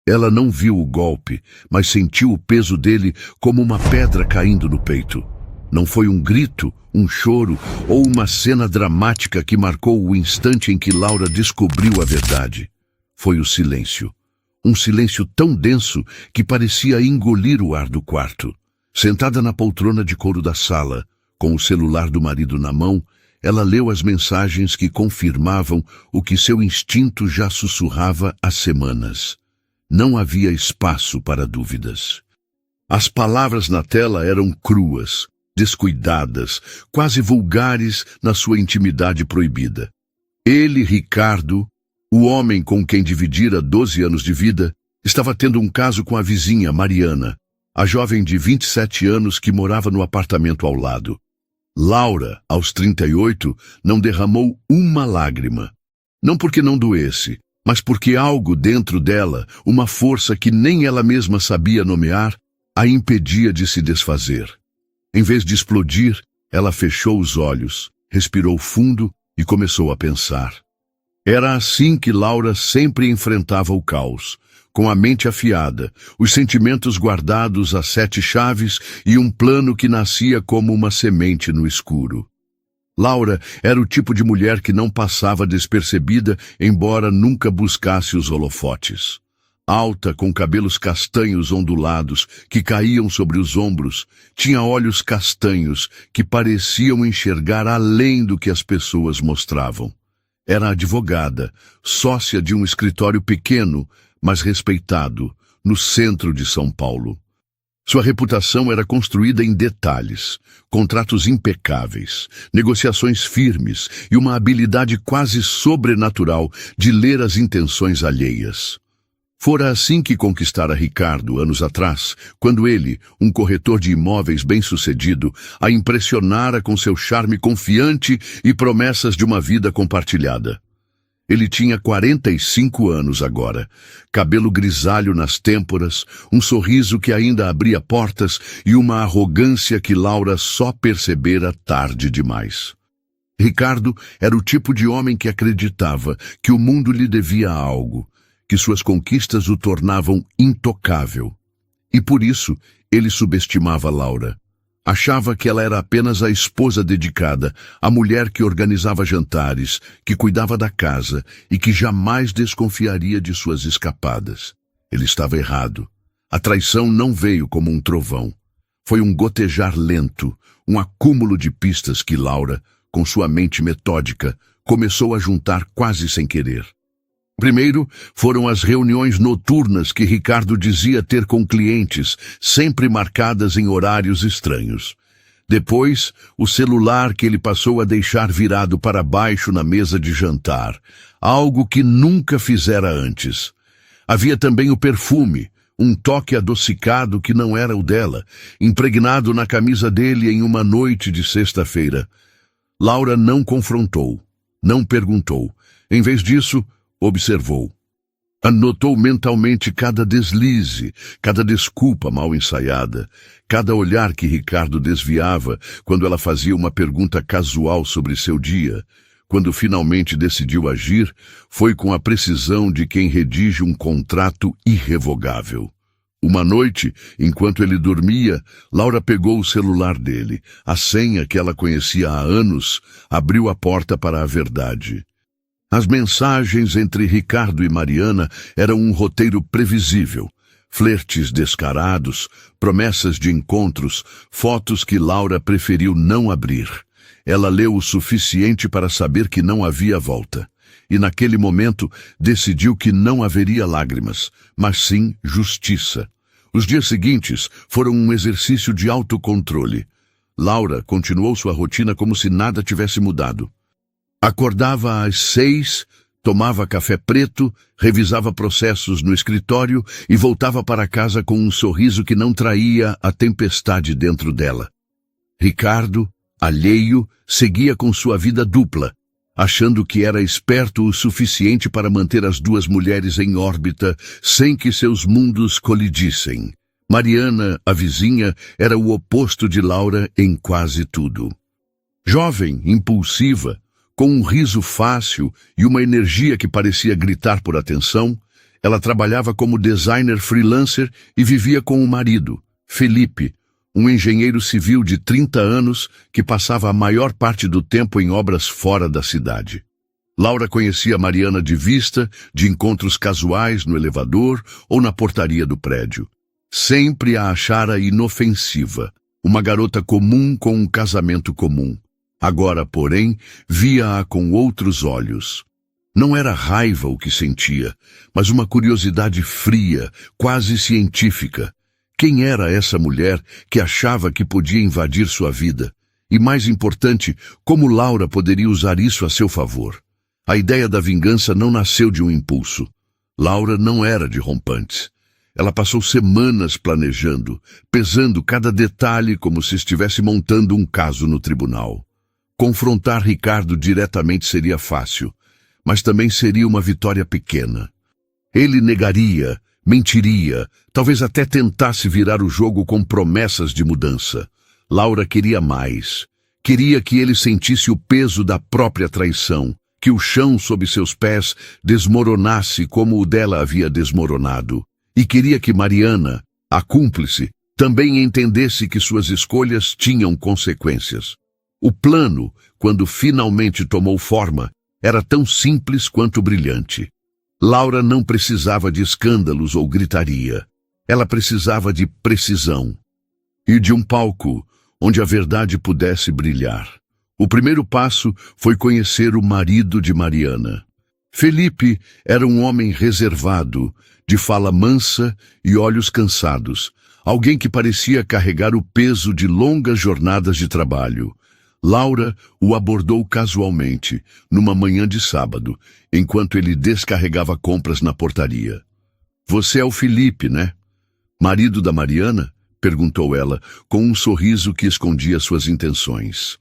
Ela não viu o golpe, mas sentiu o peso dele como uma pedra caindo no peito. Não foi um grito, um choro ou uma cena dramática que marcou o instante em que Laura descobriu a verdade. Foi o silêncio. Um silêncio tão denso que parecia engolir o ar do quarto. Sentada na poltrona de couro da sala, com o celular do marido na mão, ela leu as mensagens que confirmavam o que seu instinto já sussurrava há semanas. Não havia espaço para dúvidas. As palavras na tela eram cruas, descuidadas, quase vulgares na sua intimidade proibida. Ele, Ricardo, o homem com quem dividira 12 anos de vida, estava tendo um caso com a vizinha, Mariana, a jovem de 27 anos que morava no apartamento ao lado. Laura, aos 38, não derramou uma lágrima. Não porque não doesse, mas porque algo dentro dela, uma força que nem ela mesma sabia nomear, a impedia de se desfazer. Em vez de explodir, ela fechou os olhos, respirou fundo e começou a pensar. Era assim que Laura sempre enfrentava o caos, com a mente afiada, os sentimentos guardados a 7 chaves e um plano que nascia como uma semente no escuro. Laura era o tipo de mulher que não passava despercebida, embora nunca buscasse os holofotes. Alta, com cabelos castanhos ondulados que caíam sobre os ombros, tinha olhos castanhos que pareciam enxergar além do que as pessoas mostravam. Era advogada, sócia de um escritório pequeno, mas respeitado, no centro de São Paulo. Sua reputação era construída em detalhes, contratos impecáveis, negociações firmes e uma habilidade quase sobrenatural de ler as intenções alheias. Fora assim que conquistara Ricardo anos atrás, quando ele, um corretor de imóveis bem-sucedido, a impressionara com seu charme confiante e promessas de uma vida compartilhada. Ele tinha 45 anos agora, cabelo grisalho nas têmporas, um sorriso que ainda abria portas e uma arrogância que Laura só percebera tarde demais. Ricardo era o tipo de homem que acreditava que o mundo lhe devia algo, que suas conquistas o tornavam intocável. E por isso, ele subestimava Laura. Achava que ela era apenas a esposa dedicada, a mulher que organizava jantares, que cuidava da casa e que jamais desconfiaria de suas escapadas. Ele estava errado. A traição não veio como um trovão. Foi um gotejar lento, um acúmulo de pistas que Laura, com sua mente metódica, começou a juntar quase sem querer. Primeiro, foram as reuniões noturnas que Ricardo dizia ter com clientes, sempre marcadas em horários estranhos. Depois, o celular que ele passou a deixar virado para baixo na mesa de jantar, algo que nunca fizera antes. Havia também o perfume, um toque adocicado que não era o dela, impregnado na camisa dele em uma noite de sexta-feira. Laura não confrontou, não perguntou. Em vez disso, observou. Anotou mentalmente cada deslize, cada desculpa mal ensaiada, cada olhar que Ricardo desviava quando ela fazia uma pergunta casual sobre seu dia. Quando finalmente decidiu agir, foi com a precisão de quem redige um contrato irrevogável. Uma noite, enquanto ele dormia, Laura pegou o celular dele. A senha que ela conhecia há anos abriu a porta para a verdade. As mensagens entre Ricardo e Mariana eram um roteiro previsível. Flertes descarados, promessas de encontros, fotos que Laura preferiu não abrir. Ela leu o suficiente para saber que não havia volta. E naquele momento decidiu que não haveria lágrimas, mas sim justiça. Os dias seguintes foram um exercício de autocontrole. Laura continuou sua rotina como se nada tivesse mudado. Acordava às 6, tomava café preto, revisava processos no escritório e voltava para casa com um sorriso que não traía a tempestade dentro dela. Ricardo, alheio, seguia com sua vida dupla, achando que era esperto o suficiente para manter as duas mulheres em órbita sem que seus mundos colidissem. Mariana, a vizinha, era o oposto de Laura em quase tudo. Jovem, impulsiva, com um riso fácil e uma energia que parecia gritar por atenção, Ela trabalhava como designer freelancer e vivia com o marido, Felipe, um engenheiro civil de 30 anos que passava a maior parte do tempo em obras fora da cidade. Laura conhecia Mariana de vista, de encontros casuais no elevador ou na portaria do prédio. Sempre a achara inofensiva, uma garota comum com um casamento comum. Agora, porém, via-a com outros olhos. Não era raiva o que sentia, mas uma curiosidade fria, quase científica. Quem era essa mulher que achava que podia invadir sua vida? E, mais importante, como Laura poderia usar isso a seu favor? A ideia da vingança não nasceu de um impulso. Laura não era de rompantes. Ela passou semanas planejando, pesando cada detalhe como se estivesse montando um caso no tribunal. Confrontar Ricardo diretamente seria fácil, mas também seria uma vitória pequena. Ele negaria, mentiria, talvez até tentasse virar o jogo com promessas de mudança. Laura queria mais. Queria que ele sentisse o peso da própria traição, que o chão sob seus pés desmoronasse como o dela havia desmoronado. E queria que Mariana, a cúmplice, também entendesse que suas escolhas tinham consequências. O plano, quando finalmente tomou forma, era tão simples quanto brilhante. Laura não precisava de escândalos ou gritaria. Ela precisava de precisão. E de um palco onde a verdade pudesse brilhar. O primeiro passo foi conhecer o marido de Mariana. Felipe era um homem reservado, de fala mansa e olhos cansados, alguém que parecia carregar o peso de longas jornadas de trabalho. Laura o abordou casualmente, numa manhã de sábado, enquanto ele descarregava compras na portaria. "Você é o Felipe, né? Marido da Mariana?" perguntou ela, com um sorriso que escondia suas intenções.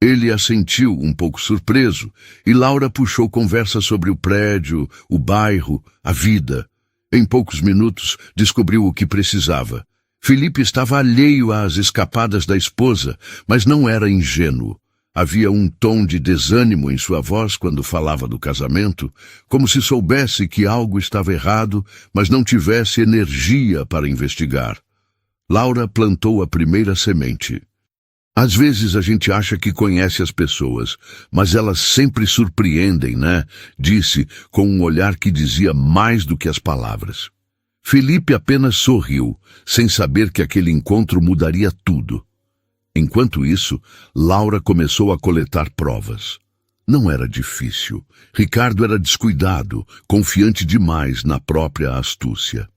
Ele assentiu, um pouco surpreso, e Laura puxou conversa sobre o prédio, o bairro, a vida. Em poucos minutos, descobriu o que precisava. Felipe estava alheio às escapadas da esposa, mas não era ingênuo. Havia um tom de desânimo em sua voz quando falava do casamento, como se soubesse que algo estava errado, mas não tivesse energia para investigar. Laura plantou a primeira semente. Às vezes a gente acha que conhece as pessoas, mas elas sempre surpreendem, né? Disse, com um olhar que dizia mais do que as palavras. Felipe apenas sorriu, sem saber que aquele encontro mudaria tudo. Enquanto isso, Laura começou a coletar provas. Não era difícil. Ricardo era descuidado, confiante demais na própria astúcia.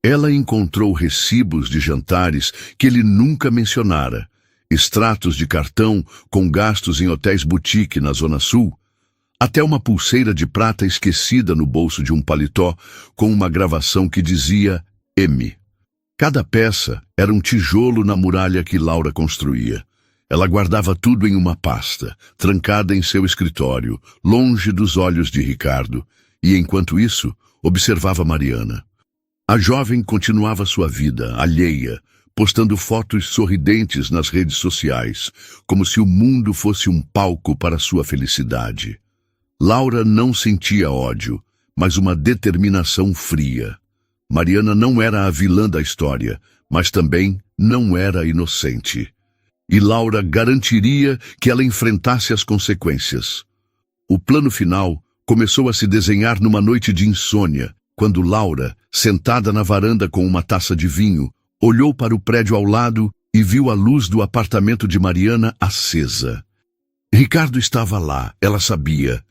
Ela encontrou recibos de jantares que ele nunca mencionara, extratos de cartão com gastos em hotéis boutique na Zona Sul, até uma pulseira de prata esquecida no bolso de um paletó com uma gravação que dizia M. Cada peça era um tijolo na muralha que Laura construía. Ela guardava tudo em uma pasta, trancada em seu escritório, longe dos olhos de Ricardo, e enquanto isso, observava Mariana. A jovem continuava sua vida, alheia, postando fotos sorridentes nas redes sociais, como se o mundo fosse um palco para sua felicidade. Laura não sentia ódio, mas uma determinação fria. Mariana não era a vilã da história, mas também não era inocente. E Laura garantiria que ela enfrentasse as consequências. O plano final começou a se desenhar numa noite de insônia, quando Laura, sentada na varanda com uma taça de vinho, olhou para o prédio ao lado e viu a luz do apartamento de Mariana acesa. Ricardo estava lá, ela sabia.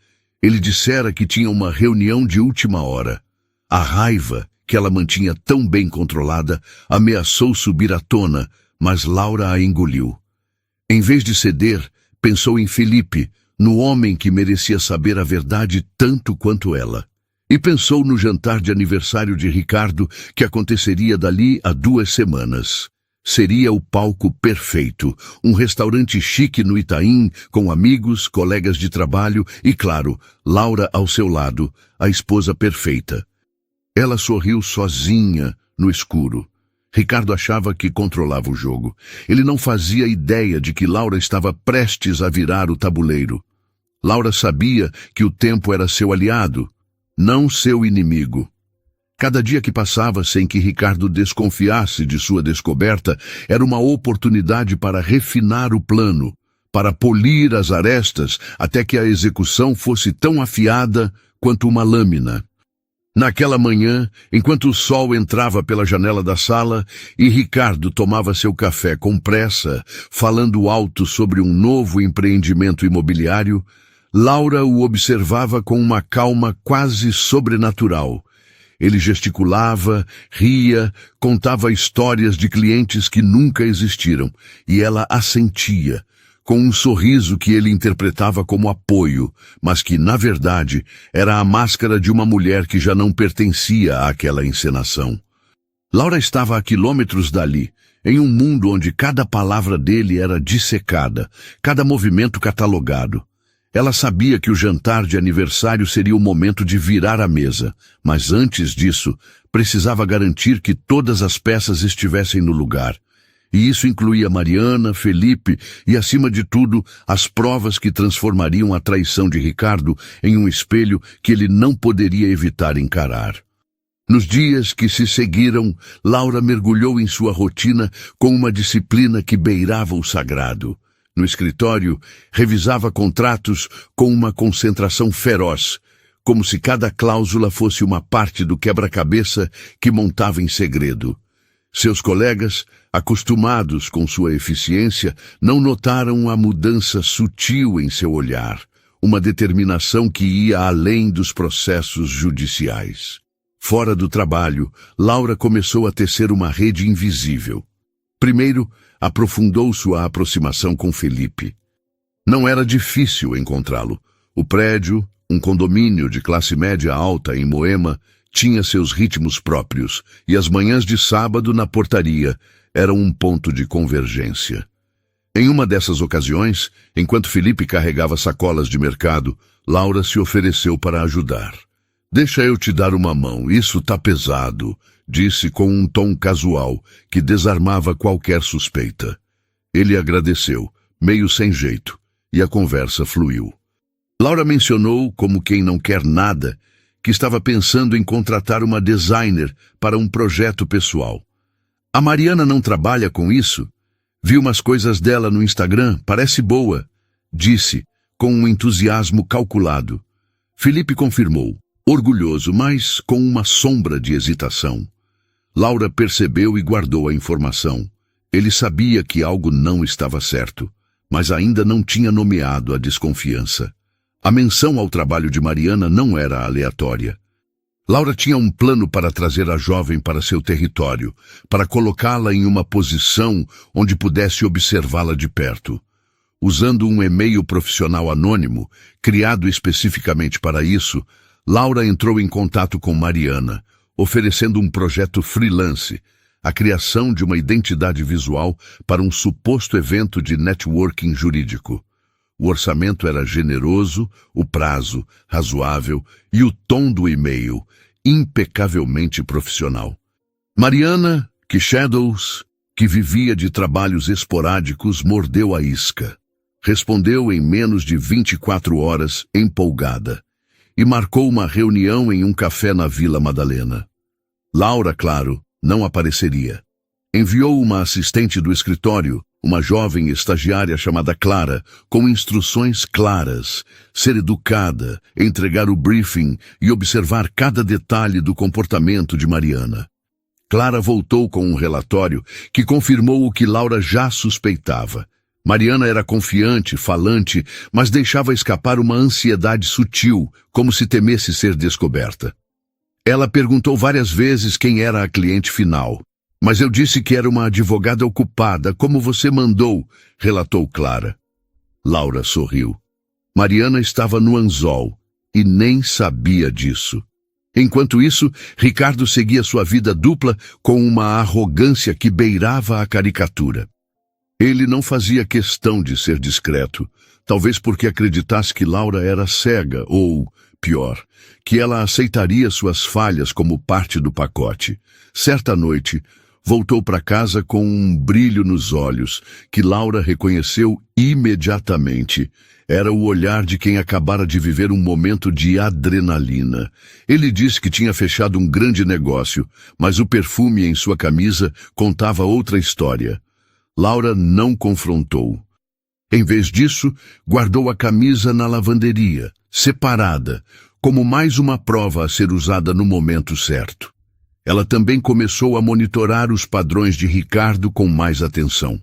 Ele dissera que tinha uma reunião de última hora. A raiva, que ela mantinha tão bem controlada, ameaçou subir à tona, mas Laura a engoliu. Em vez de ceder, pensou em Felipe, no homem que merecia saber a verdade tanto quanto ela. E pensou no jantar de aniversário de Ricardo, que aconteceria dali a 2 semanas. Seria o palco perfeito, um restaurante chique no Itaim, com amigos, colegas de trabalho e, claro, Laura ao seu lado, a esposa perfeita. Ela sorriu sozinha, no escuro. Ricardo achava que controlava o jogo. Ele não fazia ideia de que Laura estava prestes a virar o tabuleiro. Laura sabia que o tempo era seu aliado, não seu inimigo. Cada dia que passava sem que Ricardo desconfiasse de sua descoberta era uma oportunidade para refinar o plano, para polir as arestas até que a execução fosse tão afiada quanto uma lâmina. Naquela manhã, enquanto o sol entrava pela janela da sala e Ricardo tomava seu café com pressa, falando alto sobre um novo empreendimento imobiliário, Laura o observava com uma calma quase sobrenatural. Ele gesticulava, ria, contava histórias de clientes que nunca existiram, e ela assentia, com um sorriso que ele interpretava como apoio, mas que, na verdade, era a máscara de uma mulher que já não pertencia àquela encenação. Laura estava a quilômetros dali, em um mundo onde cada palavra dele era dissecada, cada movimento catalogado. Ela sabia que o jantar de aniversário seria o momento de virar a mesa, mas antes disso, precisava garantir que todas as peças estivessem no lugar. E isso incluía Mariana, Felipe e, acima de tudo, as provas que transformariam a traição de Ricardo em um espelho que ele não poderia evitar encarar. Nos dias que se seguiram, Laura mergulhou em sua rotina com uma disciplina que beirava o sagrado. No escritório, revisava contratos com uma concentração feroz, como se cada cláusula fosse uma parte do quebra-cabeça que montava em segredo. Seus colegas, acostumados com sua eficiência, não notaram a mudança sutil em seu olhar, uma determinação que ia além dos processos judiciais. Fora do trabalho, Laura começou a tecer uma rede invisível. Primeiro, aprofundou sua aproximação com Felipe. Não era difícil encontrá-lo. O prédio, um condomínio de classe média alta em Moema, tinha seus ritmos próprios, e as manhãs de sábado na portaria eram um ponto de convergência. Em uma dessas ocasiões, enquanto Felipe carregava sacolas de mercado, Laura se ofereceu para ajudar. "Deixa eu te dar uma mão, isso tá pesado", disse com um tom casual que desarmava qualquer suspeita. Ele agradeceu, meio sem jeito, e a conversa fluiu. Laura mencionou, como quem não quer nada, que estava pensando em contratar uma designer para um projeto pessoal. "A Mariana não trabalha com isso? Vi umas coisas dela no Instagram, parece boa", disse, com um entusiasmo calculado. Felipe confirmou, orgulhoso, mas com uma sombra de hesitação. Laura percebeu e guardou a informação. Ele sabia que algo não estava certo, mas ainda não tinha nomeado a desconfiança. A menção ao trabalho de Mariana não era aleatória. Laura tinha um plano para trazer a jovem para seu território, para colocá-la em uma posição onde pudesse observá-la de perto. Usando um e-mail profissional anônimo, criado especificamente para isso, Laura entrou em contato com Mariana, oferecendo um projeto freelance, a criação de uma identidade visual para um suposto evento de networking jurídico. O orçamento era generoso, o prazo razoável e o tom do e-mail impecavelmente profissional. Mariana, que vivia de trabalhos esporádicos, mordeu a isca. Respondeu em menos de 24 horas, empolgada, e marcou uma reunião em um café na Vila Madalena. Laura, claro, não apareceria. Enviou uma assistente do escritório, uma jovem estagiária chamada Clara, com instruções claras, ser educada, entregar o briefing e observar cada detalhe do comportamento de Mariana. Clara voltou com um relatório que confirmou o que Laura já suspeitava. Mariana era confiante, falante, mas deixava escapar uma ansiedade sutil, como se temesse ser descoberta. Ela perguntou várias vezes quem era a cliente final. "Mas eu disse que era uma advogada ocupada, como você mandou", relatou Clara. Laura sorriu. Mariana estava no anzol e nem sabia disso. Enquanto isso, Ricardo seguia sua vida dupla com uma arrogância que beirava a caricatura. Ele não fazia questão de ser discreto, talvez porque acreditasse que Laura era cega ou, pior, que ela aceitaria suas falhas como parte do pacote. Certa noite, voltou para casa com um brilho nos olhos, que Laura reconheceu imediatamente. Era o olhar de quem acabara de viver um momento de adrenalina. Ele disse que tinha fechado um grande negócio, mas o perfume em sua camisa contava outra história. Laura não confrontou. Em vez disso, guardou a camisa na lavanderia, separada, como mais uma prova a ser usada no momento certo. Ela também começou a monitorar os padrões de Ricardo com mais atenção.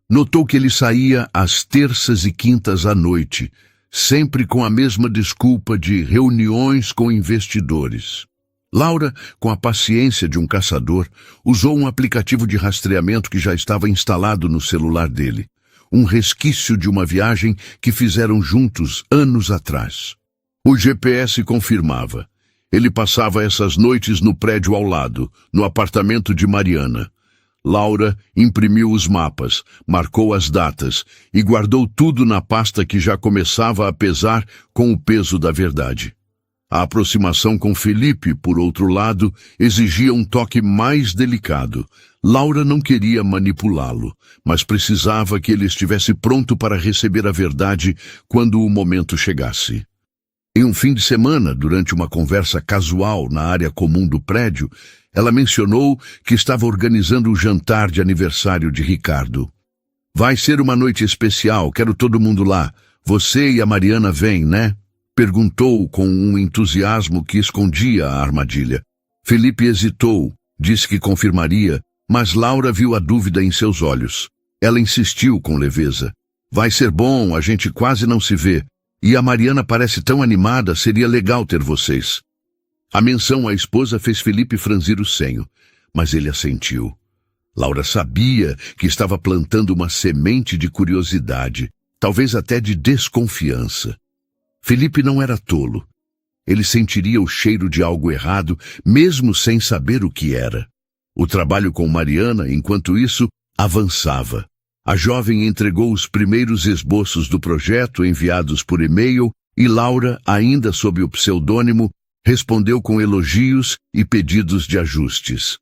Notou que ele saía às terças e quintas à noite, sempre com a mesma desculpa de reuniões com investidores. Laura, com a paciência de um caçador, usou um aplicativo de rastreamento que já estava instalado no celular dele, um resquício de uma viagem que fizeram juntos anos atrás. O GPS confirmava. Ele passava essas noites no prédio ao lado, no apartamento de Mariana. Laura imprimiu os mapas, marcou as datas e guardou tudo na pasta que já começava a pesar com o peso da verdade. A aproximação com Felipe, por outro lado, exigia um toque mais delicado. Laura não queria manipulá-lo, mas precisava que ele estivesse pronto para receber a verdade quando o momento chegasse. Em um fim de semana, durante uma conversa casual na área comum do prédio, ela mencionou que estava organizando o jantar de aniversário de Ricardo. "Vai ser uma noite especial, quero todo mundo lá. Você e a Mariana vêm, né?" Perguntou com um entusiasmo que escondia a armadilha. Felipe hesitou, disse que confirmaria, mas Laura viu a dúvida em seus olhos. Ela insistiu com leveza. "Vai ser bom, a gente quase não se vê. E a Mariana parece tão animada, seria legal ter vocês." A menção à esposa fez Felipe franzir o senho, mas ele assentiu. Laura sabia que estava plantando uma semente de curiosidade, talvez até de desconfiança. Felipe não era tolo. Ele sentiria o cheiro de algo errado, mesmo sem saber o que era. O trabalho com Mariana, enquanto isso, avançava. A jovem entregou os primeiros esboços do projeto enviados por e-mail e Laura, ainda sob o pseudônimo, respondeu com elogios e pedidos de ajustes.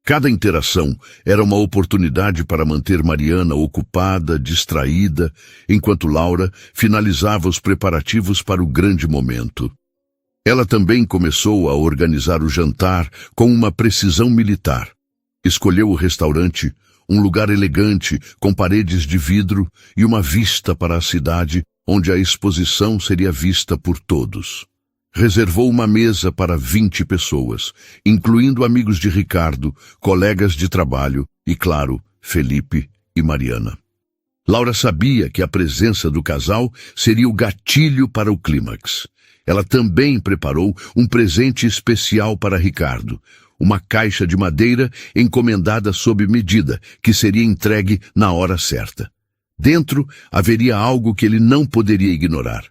Cada interação era uma oportunidade para manter Mariana ocupada, distraída, enquanto Laura finalizava os preparativos para o grande momento. Ela também começou a organizar o jantar com uma precisão militar. Escolheu o restaurante, um lugar elegante, com paredes de vidro e uma vista para a cidade, onde a exposição seria vista por todos. Reservou uma mesa para 20 pessoas, incluindo amigos de Ricardo, colegas de trabalho e, claro, Felipe e Mariana. Laura sabia que a presença do casal seria o gatilho para o clímax. Ela também preparou um presente especial para Ricardo, uma caixa de madeira encomendada sob medida, que seria entregue na hora certa. Dentro haveria algo que ele não poderia ignorar.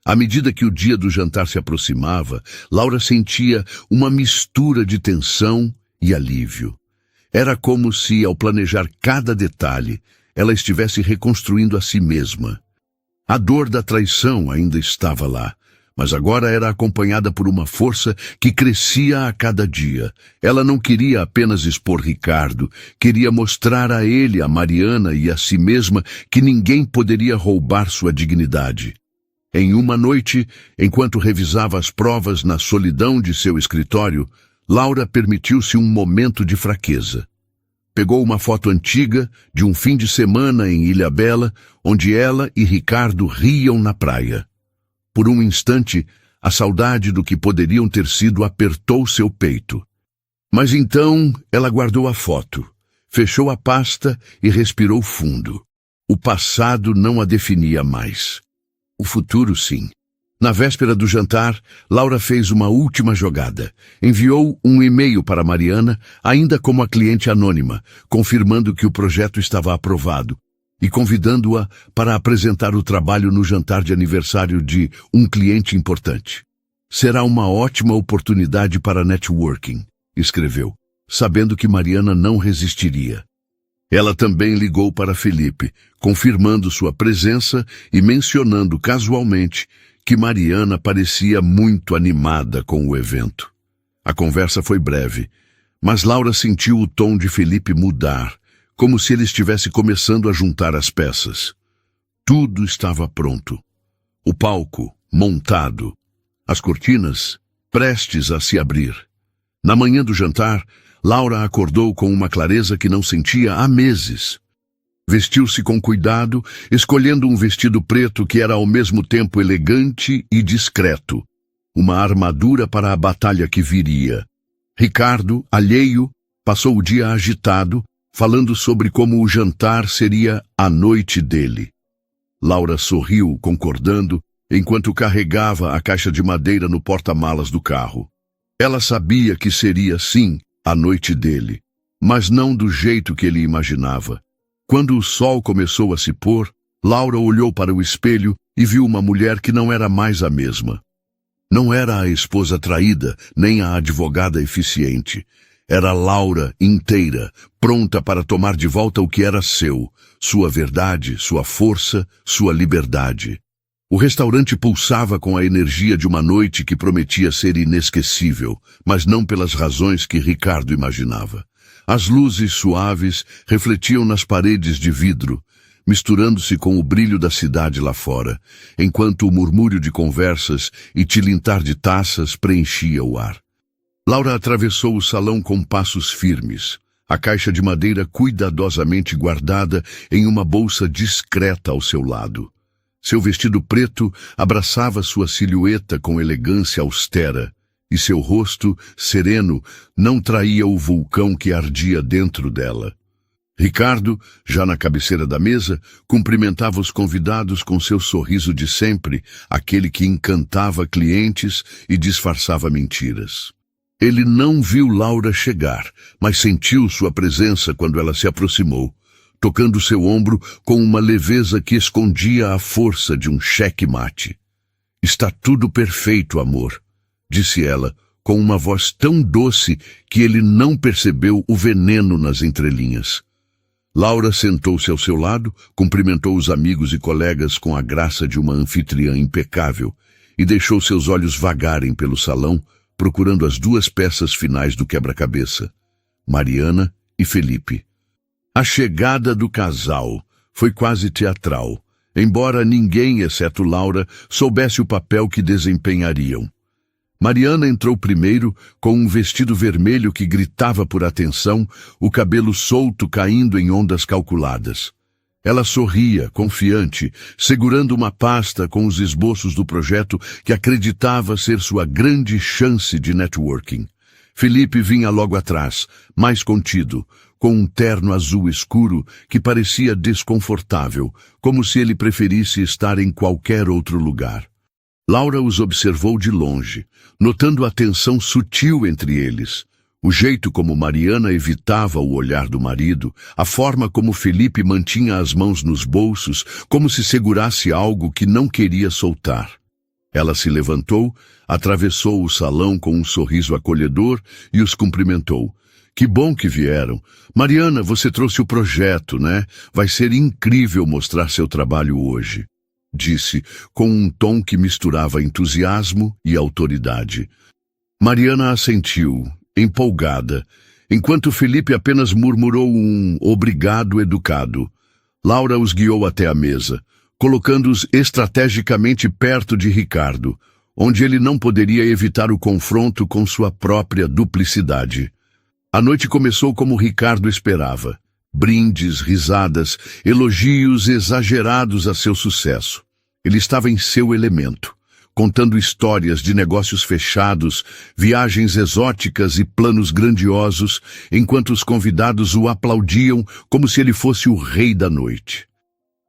À medida que o dia do jantar se aproximava, Laura sentia uma mistura de tensão e alívio. Era como se, ao planejar cada detalhe, ela estivesse reconstruindo a si mesma. A dor da traição ainda estava lá, mas agora era acompanhada por uma força que crescia a cada dia. Ela não queria apenas expor Ricardo, queria mostrar a ele, a Mariana e a si mesma que ninguém poderia roubar sua dignidade. Em uma noite, enquanto revisava as provas na solidão de seu escritório, Laura permitiu-se um momento de fraqueza. Pegou uma foto antiga de um fim de semana em Ilhabela, onde ela e Ricardo riam na praia. Por um instante, a saudade do que poderiam ter sido apertou seu peito. Mas então ela guardou a foto, fechou a pasta e respirou fundo. O passado não a definia mais. O futuro, sim. Na véspera do jantar, Laura fez uma última jogada. Enviou um e-mail para Mariana, ainda como a cliente anônima, confirmando que o projeto estava aprovado e convidando-a para apresentar o trabalho no jantar de aniversário de um cliente importante. "Será uma ótima oportunidade para networking", escreveu, sabendo que Mariana não resistiria. Ela também ligou para Felipe, confirmando sua presença e mencionando casualmente que Mariana parecia muito animada com o evento. A conversa foi breve, Mas Laura sentiu o tom de Felipe mudar, como se ele estivesse começando a juntar as peças. Tudo estava pronto. O palco, montado. As cortinas, prestes a se abrir. Na manhã do jantar, Laura acordou com uma clareza que não sentia há meses. Vestiu-se com cuidado, escolhendo um vestido preto que era ao mesmo tempo elegante e discreto. Uma armadura para a batalha que viria. Ricardo, alheio, passou o dia agitado, falando sobre como o jantar seria a noite dele. Laura sorriu, concordando, enquanto carregava a caixa de madeira no porta-malas do carro. Ela sabia que seria, sim, a noite dele, mas não do jeito que ele imaginava. Quando o sol começou a se pôr, Laura olhou para o espelho e viu uma mulher que não era mais a mesma. Não era a esposa traída, nem a advogada eficiente. Era Laura inteira, pronta para tomar de volta o que era seu, sua verdade, sua força, sua liberdade. O restaurante pulsava com a energia de uma noite que prometia ser inesquecível, mas não pelas razões que Ricardo imaginava. As luzes suaves refletiam nas paredes de vidro, misturando-se com o brilho da cidade lá fora, enquanto o murmúrio de conversas e tilintar de taças preenchia o ar. Laura atravessou o salão com passos firmes, a caixa de madeira cuidadosamente guardada em uma bolsa discreta ao seu lado. Seu vestido preto abraçava sua silhueta com elegância austera, e seu rosto, sereno, não traía o vulcão que ardia dentro dela. Ricardo, já na cabeceira da mesa, cumprimentava os convidados com seu sorriso de sempre, aquele que encantava clientes e disfarçava mentiras. Ele não viu Laura chegar, mas sentiu sua presença quando ela se aproximou, tocando seu ombro com uma leveza que escondia a força de um cheque-mate. "Está tudo perfeito, amor", disse ela, com uma voz tão doce que ele não percebeu o veneno nas entrelinhas. Laura sentou-se ao seu lado, cumprimentou os amigos e colegas com a graça de uma anfitriã impecável e deixou seus olhos vagarem pelo salão, procurando as duas peças finais do quebra-cabeça, Mariana e Felipe. A chegada do casal foi quase teatral, embora ninguém, exceto Laura, soubesse o papel que desempenhariam. Mariana entrou primeiro com um vestido vermelho que gritava por atenção, o cabelo solto caindo em ondas calculadas. Ela sorria, confiante, segurando uma pasta com os esboços do projeto que acreditava ser sua grande chance de networking. Felipe vinha logo atrás, mais contido, com um terno azul escuro que parecia desconfortável, como se ele preferisse estar em qualquer outro lugar. Laura os observou de longe, notando a tensão sutil entre eles. O jeito como Mariana evitava o olhar do marido, a forma como Felipe mantinha as mãos nos bolsos, como se segurasse algo que não queria soltar. Ela se levantou, atravessou o salão com um sorriso acolhedor e os cumprimentou. "Que bom que vieram. Mariana, você trouxe o projeto, né? Vai ser incrível mostrar seu trabalho hoje", disse, com um tom que misturava entusiasmo e autoridade. Mariana assentiu, empolgada, enquanto Felipe apenas murmurou um obrigado educado. Laura os guiou até a mesa, colocando-os estrategicamente perto de Ricardo, onde ele não poderia evitar o confronto com sua própria duplicidade. A noite começou como Ricardo esperava. Brindes, risadas, elogios exagerados a seu sucesso. Ele estava em seu elemento, contando histórias de negócios fechados, viagens exóticas e planos grandiosos, enquanto os convidados o aplaudiam como se ele fosse o rei da noite.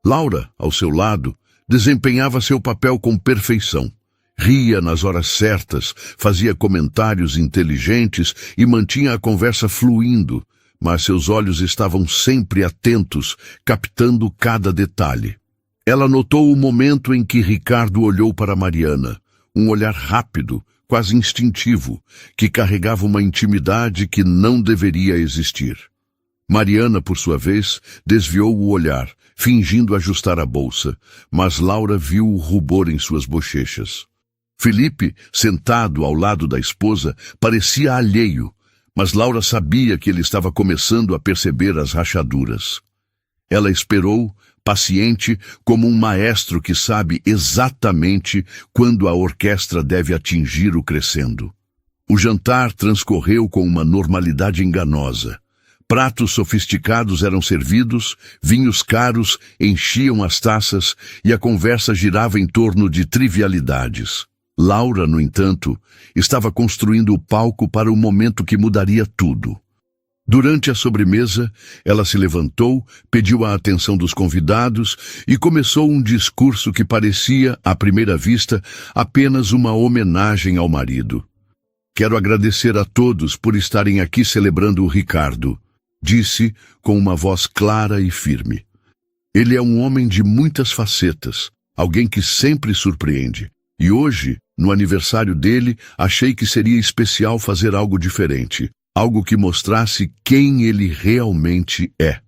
Laura, ao seu lado, desempenhava seu papel com perfeição. Ria nas horas certas, fazia comentários inteligentes e mantinha a conversa fluindo, mas seus olhos estavam sempre atentos, captando cada detalhe. Ela notou o momento em que Ricardo olhou para Mariana, um olhar rápido, quase instintivo, que carregava uma intimidade que não deveria existir. Mariana, por sua vez, desviou o olhar, fingindo ajustar a bolsa, mas Laura viu o rubor em suas bochechas. Felipe, sentado ao lado da esposa, parecia alheio, mas Laura sabia que ele estava começando a perceber as rachaduras. Ela esperou, paciente, como um maestro que sabe exatamente quando a orquestra deve atingir o crescendo. O jantar transcorreu com uma normalidade enganosa. Pratos sofisticados eram servidos, vinhos caros enchiam as taças e a conversa girava em torno de trivialidades. Laura, no entanto, estava construindo o palco para o momento que mudaria tudo. Durante a sobremesa, ela se levantou, pediu a atenção dos convidados e começou um discurso que parecia, à primeira vista, apenas uma homenagem ao marido. Quero agradecer a todos por estarem aqui celebrando o Ricardo, disse com uma voz clara e firme. Ele é um homem de muitas facetas, alguém que sempre surpreende. E hoje, no aniversário dele, achei que seria especial fazer algo diferente, algo que mostrasse quem ele realmente é.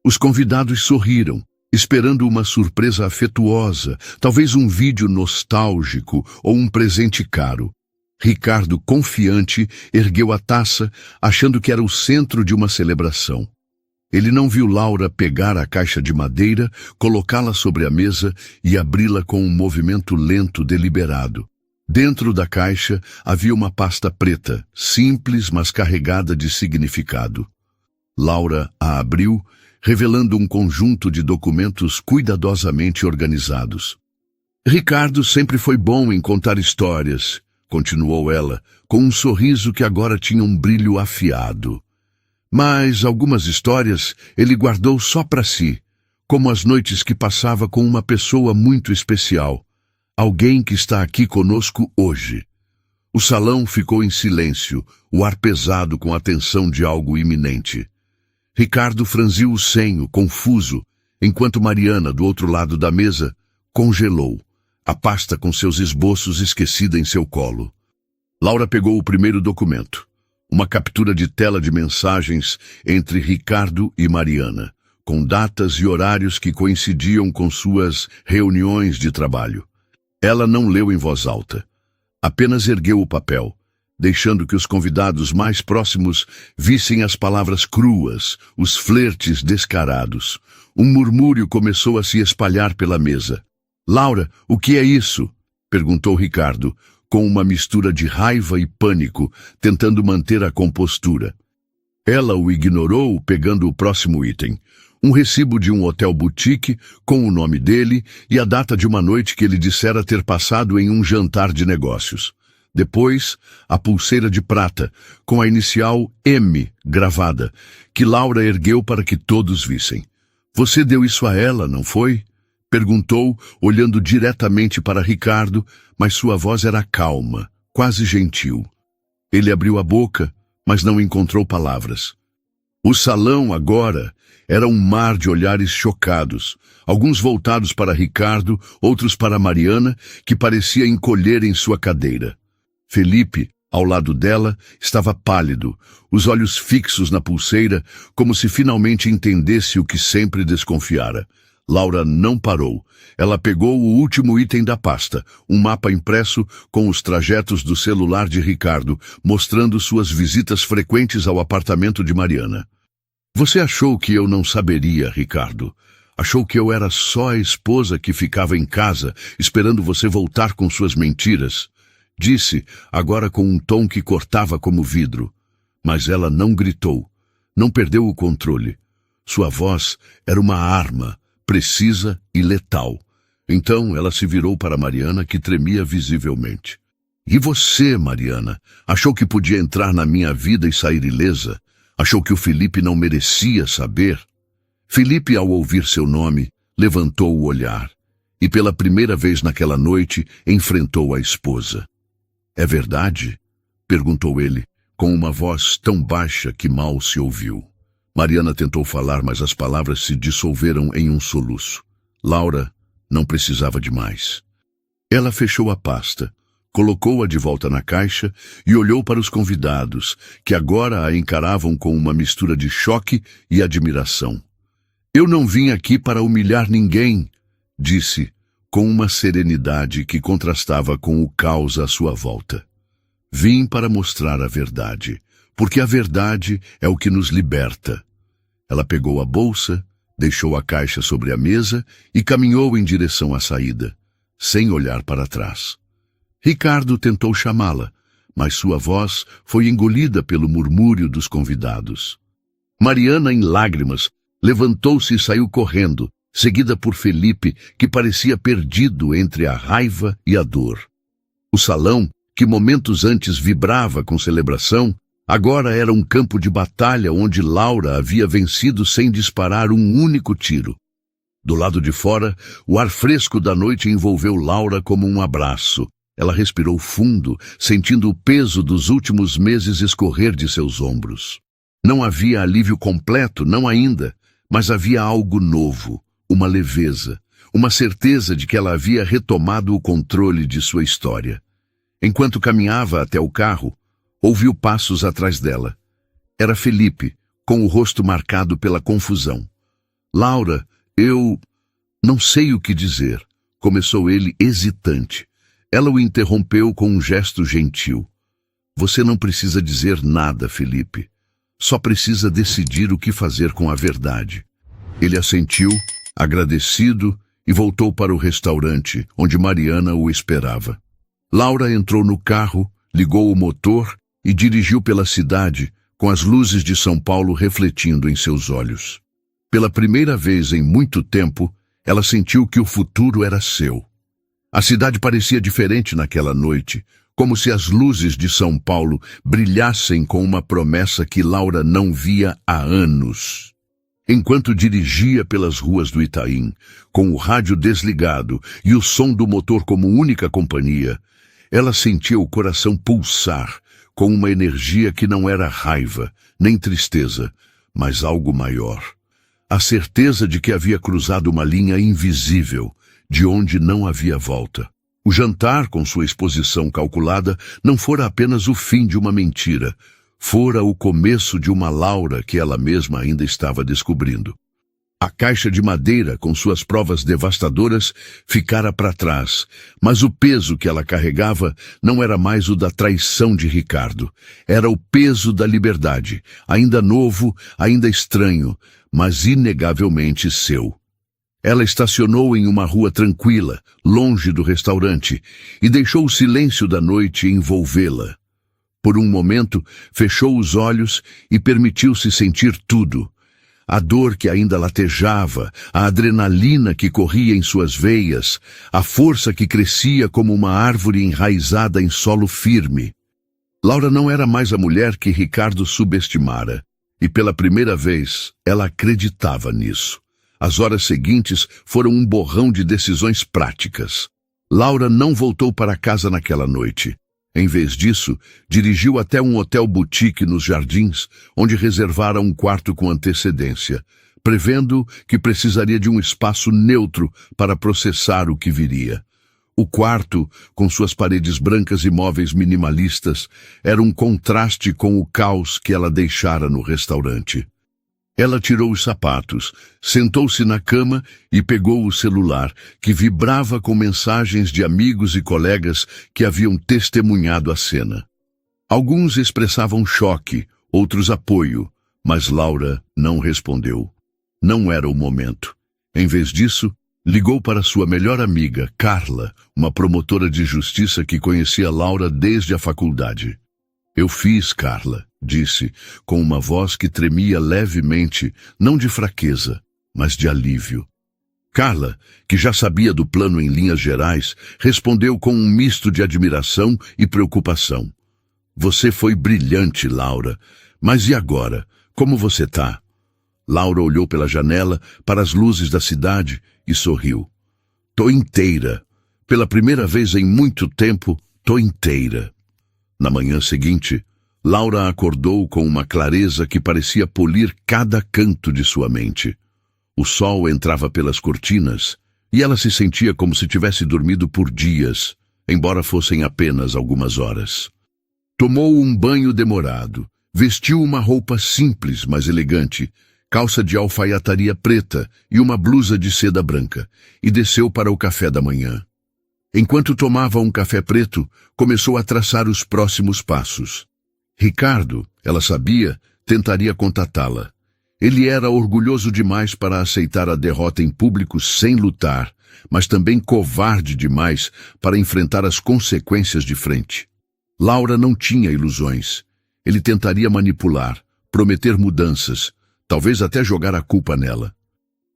Os convidados sorriram, esperando uma surpresa afetuosa, talvez um vídeo nostálgico ou um presente caro. Ricardo, confiante, ergueu a taça, achando que era o centro de uma celebração. Ele não viu Laura pegar a caixa de madeira, colocá-la sobre a mesa e abri-la com um movimento lento, deliberado. Dentro da caixa havia uma pasta preta, simples, mas carregada de significado. Laura a abriu, revelando um conjunto de documentos cuidadosamente organizados. Ricardo sempre foi bom em contar histórias, continuou ela, com um sorriso que agora tinha um brilho afiado. Mas algumas histórias ele guardou só para si, como as noites que passava com uma pessoa muito especial, alguém que está aqui conosco hoje. O salão ficou em silêncio, o ar pesado com a tensão de algo iminente. Ricardo franziu o senho, confuso, enquanto Mariana, do outro lado da mesa, congelou, a pasta com seus esboços esquecida em seu colo. Laura pegou o primeiro documento, uma captura de tela de mensagens entre Ricardo e Mariana, com datas e horários que coincidiam com suas reuniões de trabalho. Ela não leu em voz alta, apenas ergueu o papel, deixando que os convidados mais próximos vissem as palavras cruas, os flertes descarados. Um murmúrio começou a se espalhar pela mesa. "Laura, o que é isso?" perguntou Ricardo, com uma mistura de raiva e pânico, tentando manter a compostura. Ela o ignorou, pegando o próximo item. Um recibo de um hotel boutique, com o nome dele e a data de uma noite que ele dissera ter passado em um jantar de negócios. Depois, a pulseira de prata, com a inicial M gravada, que Laura ergueu para que todos vissem. "Você deu isso a ela, não foi?" perguntou, olhando diretamente para Ricardo, mas sua voz era calma, quase gentil. Ele abriu a boca, mas não encontrou palavras. O salão, agora, era um mar de olhares chocados, alguns voltados para Ricardo, outros para Mariana, que parecia encolher em sua cadeira. Felipe, ao lado dela, estava pálido, os olhos fixos na pulseira, como se finalmente entendesse o que sempre desconfiara. Laura não parou. Ela pegou o último item da pasta, um mapa impresso com os trajetos do celular de Ricardo, mostrando suas visitas frequentes ao apartamento de Mariana. "Você achou que eu não saberia, Ricardo? Achou que eu era só a esposa que ficava em casa, esperando você voltar com suas mentiras?" Disse, agora com um tom que cortava como vidro. Mas ela não gritou, não perdeu o controle. Sua voz era uma arma, precisa e letal. Então ela se virou para Mariana, que tremia visivelmente. "E você, Mariana, achou que podia entrar na minha vida e sair ilesa? Achou que o Felipe não merecia saber?" Felipe, ao ouvir seu nome, levantou o olhar e pela primeira vez naquela noite enfrentou a esposa. "É verdade?" perguntou ele, com uma voz tão baixa que mal se ouviu. Mariana tentou falar, mas as palavras se dissolveram em um soluço. Laura não precisava de mais. Ela fechou a pasta, colocou-a de volta na caixa e olhou para os convidados, que agora a encaravam com uma mistura de choque e admiração. "Eu não vim aqui para humilhar ninguém", disse, com uma serenidade que contrastava com o caos à sua volta. "Vim para mostrar a verdade, porque a verdade é o que nos liberta. Ela pegou a bolsa, deixou a caixa sobre a mesa e caminhou em direção à saída, sem olhar para trás. Ricardo tentou chamá-la, mas sua voz foi engolida pelo murmúrio dos convidados. Mariana, em lágrimas, levantou-se e saiu correndo, seguida por Felipe, que parecia perdido entre a raiva e a dor. O salão, que momentos antes vibrava com celebração, agora era um campo de batalha onde Laura havia vencido sem disparar um único tiro. Do lado de fora, o ar fresco da noite envolveu Laura como um abraço. Ela respirou fundo, sentindo o peso dos últimos meses escorrer de seus ombros. Não havia alívio completo, não ainda, mas havia algo novo, uma leveza, uma certeza de que ela havia retomado o controle de sua história. Enquanto caminhava até o carro, ouviu passos atrás dela. Era Felipe, com o rosto marcado pela confusão. Laura, eu não sei o que dizer, começou ele hesitante. Ela o interrompeu com um gesto gentil. Você não precisa dizer nada, Felipe. Só precisa decidir o que fazer com a verdade. Ele assentiu, agradecido, e voltou para o restaurante, onde Mariana o esperava. Laura entrou no carro, ligou o motor e dirigiu pela cidade, com as luzes de São Paulo refletindo em seus olhos. Pela primeira vez em muito tempo, ela sentiu que o futuro era seu. A cidade parecia diferente naquela noite, como se as luzes de São Paulo brilhassem com uma promessa que Laura não via há anos. Enquanto dirigia pelas ruas do Itaim, com o rádio desligado e o som do motor como única companhia, ela sentia o coração pulsar com uma energia que não era raiva, nem tristeza, mas algo maior. A certeza de que havia cruzado uma linha invisível, de onde não havia volta. O jantar, com sua exposição calculada, não fora apenas o fim de uma mentira, fora o começo de uma Laura que ela mesma ainda estava descobrindo. A caixa de madeira, com suas provas devastadoras, ficara para trás, mas o peso que ela carregava não era mais o da traição de Ricardo. Era o peso da liberdade, ainda novo, ainda estranho, mas inegavelmente seu. Ela estacionou em uma rua tranquila, longe do restaurante, e deixou o silêncio da noite envolvê-la. Por um momento, fechou os olhos e permitiu-se sentir tudo. A dor que ainda latejava, a adrenalina que corria em suas veias, a força que crescia como uma árvore enraizada em solo firme. Laura não era mais a mulher que Ricardo subestimara, e pela primeira vez ela acreditava nisso. As horas seguintes foram um borrão de decisões práticas. Laura não voltou para casa naquela noite. Em vez disso, dirigiu até um hotel boutique nos Jardins, onde reservara um quarto com antecedência, prevendo que precisaria de um espaço neutro para processar o que viria. O quarto, com suas paredes brancas e móveis minimalistas, era um contraste com o caos que ela deixara no restaurante. Ela tirou os sapatos, sentou-se na cama e pegou o celular, que vibrava com mensagens de amigos e colegas que haviam testemunhado a cena. Alguns expressavam choque, outros apoio, mas Laura não respondeu. Não era o momento. Em vez disso, ligou para sua melhor amiga, Carla, uma promotora de justiça que conhecia Laura desde a faculdade. Eu fiz, Carla, disse, com uma voz que tremia levemente, não de fraqueza, mas de alívio. Carla, que já sabia do plano em linhas gerais, respondeu com um misto de admiração e preocupação. Você foi brilhante, Laura, mas e agora? Como você tá? Laura olhou pela janela para as luzes da cidade e sorriu. Tô inteira. Pela primeira vez em muito tempo, tô inteira. Na manhã seguinte, Laura acordou com uma clareza que parecia polir cada canto de sua mente. O sol entrava pelas cortinas e ela se sentia como se tivesse dormido por dias, embora fossem apenas algumas horas. Tomou um banho demorado, vestiu uma roupa simples, mas elegante, calça de alfaiataria preta e uma blusa de seda branca, e desceu para o café da manhã. Enquanto tomava um café preto, começou a traçar os próximos passos. Ricardo, Ela sabia, tentaria contatá-la. Ele era orgulhoso demais para aceitar a derrota em público sem lutar, mas também covarde demais para enfrentar as consequências de frente. Laura não tinha ilusões. Ele tentaria manipular, prometer mudanças, talvez até jogar a culpa nela.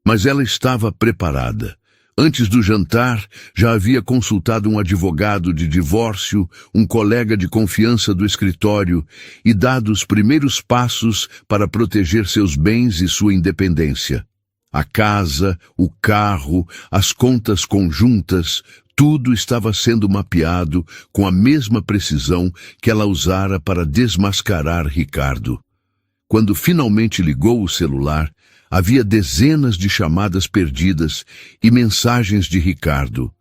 Mas ela estava preparada. Antes do jantar, já havia consultado um advogado de divórcio, um colega de confiança do escritório e dado os primeiros passos para proteger seus bens e sua independência. A casa, o carro, as contas conjuntas, tudo estava sendo mapeado com a mesma precisão que ela usara para desmascarar Ricardo. Quando finalmente ligou o celular, havia dezenas de chamadas perdidas e mensagens de Ricardo.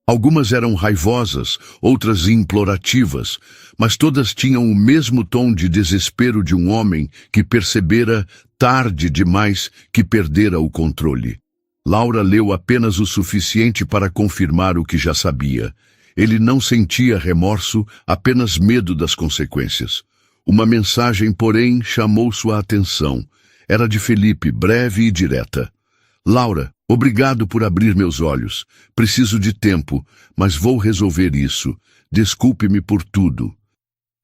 Algumas eram raivosas, outras implorativas, mas todas tinham o mesmo tom de desespero de um homem que percebera, tarde demais, que perdera o controle. Laura leu apenas o suficiente para confirmar o que já sabia. Ele não sentia remorso, apenas medo das consequências. Uma mensagem, porém, chamou sua atenção. Era de Felipe, breve e direta. Laura, obrigado por abrir meus olhos. Preciso de tempo, mas vou resolver isso. Desculpe-me por tudo.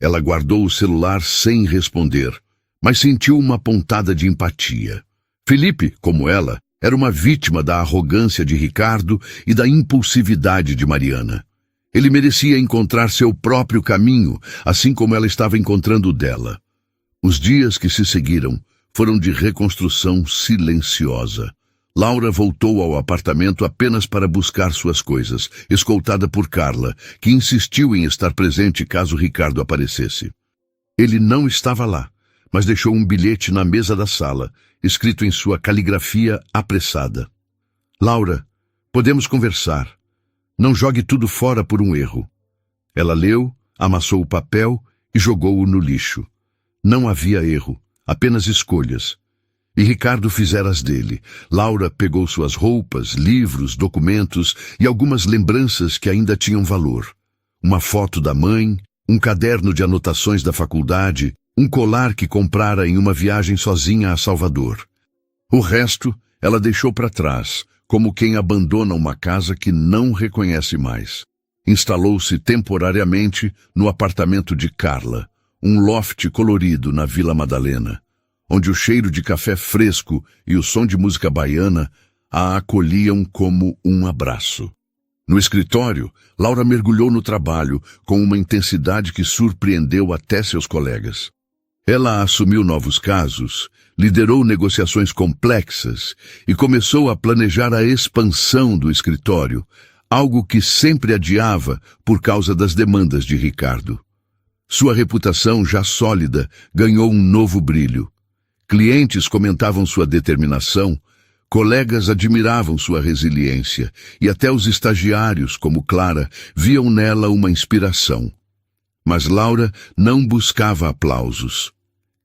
Ela guardou o celular sem responder, mas sentiu uma pontada de empatia. Felipe, como ela, era uma vítima da arrogância de Ricardo e da impulsividade de Mariana. Ele merecia encontrar seu próprio caminho, assim como ela estava encontrando o dela. Os dias que se seguiram foram de reconstrução silenciosa. Laura voltou ao apartamento apenas para buscar suas coisas, escoltada por Carla, que insistiu em estar presente caso Ricardo aparecesse. Ele não estava lá, mas deixou um bilhete na mesa da sala, escrito em sua caligrafia apressada. Laura, podemos conversar. Não jogue tudo fora por um erro. Ela leu, amassou o papel e jogou-o no lixo. Não havia erro, apenas escolhas. E Ricardo fizera as dele. Laura pegou suas roupas, livros, documentos e algumas lembranças que ainda tinham valor. Uma foto da mãe, um caderno de anotações da faculdade, um colar que comprara em uma viagem sozinha a Salvador. O resto ela deixou para trás, como quem abandona uma casa que não reconhece mais. Instalou-se temporariamente no apartamento de Carla, um loft colorido na Vila Madalena, onde o cheiro de café fresco e o som de música baiana a acolhiam como um abraço. No escritório, Laura mergulhou no trabalho com uma intensidade que surpreendeu até seus colegas. Ela assumiu novos casos, liderou negociações complexas e começou a planejar a expansão do escritório, algo que sempre adiava por causa das demandas de Ricardo. Sua reputação, já sólida, ganhou um novo brilho. Clientes comentavam sua determinação, colegas admiravam sua resiliência e até os estagiários, como Clara, viam nela uma inspiração. Mas Laura não buscava aplausos.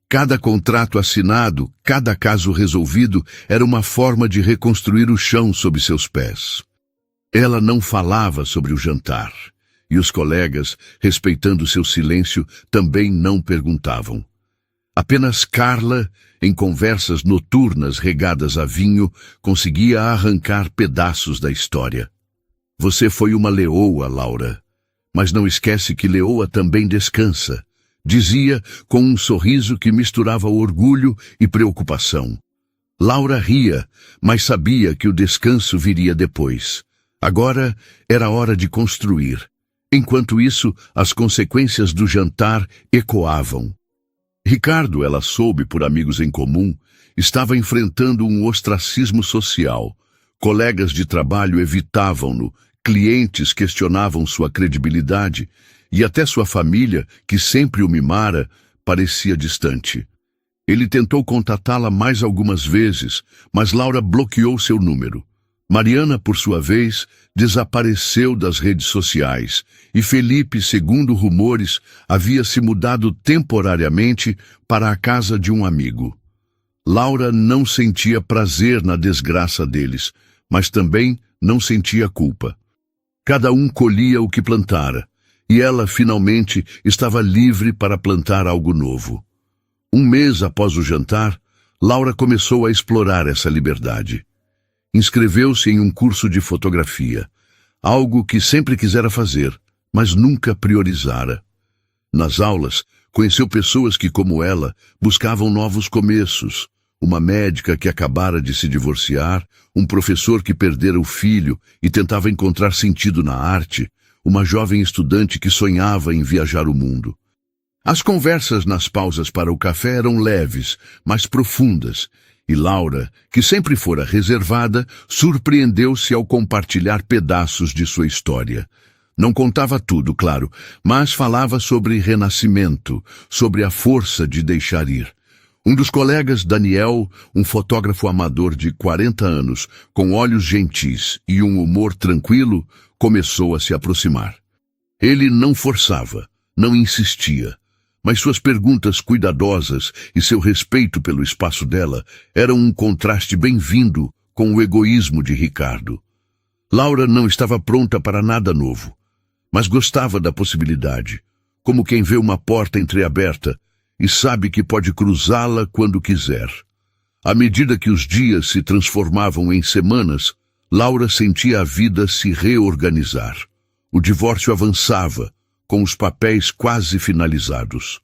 Cada contrato assinado, cada caso resolvido, era uma forma de reconstruir o chão sob seus pés. Ela não falava sobre o jantar, e os colegas, respeitando seu silêncio, também não perguntavam. Apenas Carla, em conversas noturnas regadas a vinho, conseguia arrancar pedaços da história. Você foi uma leoa, Laura. Mas não esquece que leoa também descansa, dizia com um sorriso que misturava orgulho e preocupação. Laura ria, mas sabia que o descanso viria depois. Agora era hora de construir. Enquanto isso, as consequências do jantar ecoavam. Ricardo, ela soube por amigos em comum, estava enfrentando um ostracismo social. Colegas de trabalho evitavam-no, clientes questionavam sua credibilidade e até sua família, que sempre o mimara, parecia distante. Ele tentou contatá-la mais algumas vezes, mas Laura bloqueou seu número. Mariana, por sua vez, desapareceu das redes sociais e Felipe, segundo rumores, havia se mudado temporariamente para a casa de um amigo. Laura não sentia prazer na desgraça deles, mas também não sentia culpa. Cada um colhia o que plantara, e ela finalmente estava livre para plantar algo novo. Um mês após o jantar, Laura começou a explorar essa liberdade. Inscreveu-se em um curso de fotografia, algo que sempre quisera fazer, mas nunca priorizara. Nas aulas, conheceu pessoas que, como ela, buscavam novos começos. Uma médica que acabara de se divorciar, um professor que perdera o filho e tentava encontrar sentido na arte, uma jovem estudante que sonhava em viajar o mundo. As conversas nas pausas para o café eram leves, mas profundas, e Laura, que sempre fora reservada, surpreendeu-se ao compartilhar pedaços de sua história. Não contava tudo, claro, mas falava sobre renascimento, sobre a força de deixar ir. Um dos colegas, Daniel, um fotógrafo amador de 40 anos, com olhos gentis e um humor tranquilo, começou a se aproximar. Ele não forçava, não insistia, mas suas perguntas cuidadosas e seu respeito pelo espaço dela eram um contraste bem-vindo com o egoísmo de Ricardo. Laura não estava pronta para nada novo, mas gostava da possibilidade, como quem vê uma porta entreaberta e sabe que pode cruzá-la quando quiser. À medida que os dias se transformavam em semanas, Laura sentia a vida se reorganizar. O divórcio avançava, com os papéis quase finalizados.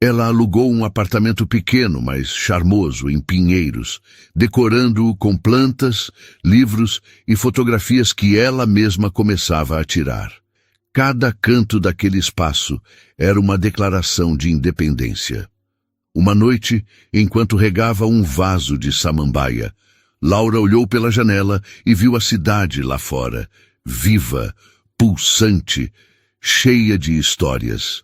Ela alugou um apartamento pequeno, mas charmoso, em Pinheiros, decorando-o com plantas, livros e fotografias que ela mesma começava a tirar. Cada canto daquele espaço era uma declaração de independência. Uma noite, enquanto regava um vaso de samambaia, Laura olhou pela janela e viu a cidade lá fora, viva, pulsante, cheia de histórias.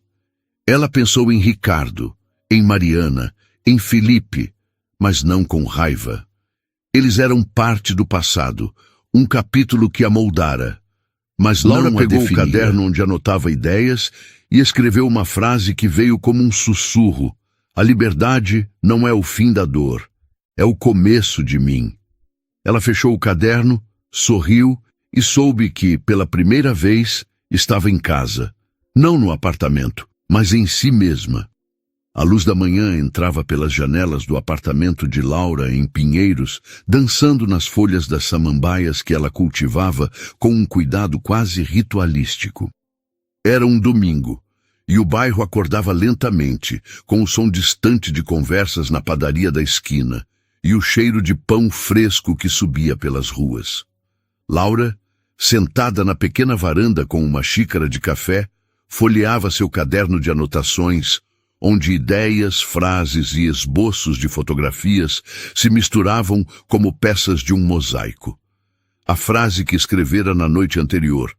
Ela pensou em Ricardo, em Mariana, em Felipe, mas não com raiva. Eles eram parte do passado, um capítulo que a moldara. Mas Laura pegou o caderno onde anotava ideias e escreveu uma frase que veio como um sussurro. A liberdade não é o fim da dor, é o começo de mim. Ela fechou o caderno, sorriu e soube que, pela primeira vez, estava em casa. Não no apartamento, mas em si mesma. A luz da manhã entrava pelas janelas do apartamento de Laura em Pinheiros, dançando nas folhas das samambaias que ela cultivava com um cuidado quase ritualístico. Era um domingo, e o bairro acordava lentamente, com o som distante de conversas na padaria da esquina e o cheiro de pão fresco que subia pelas ruas. Laura, sentada na pequena varanda com uma xícara de café, folheava seu caderno de anotações, onde ideias, frases e esboços de fotografias se misturavam como peças de um mosaico. A frase que escrevera na noite anterior,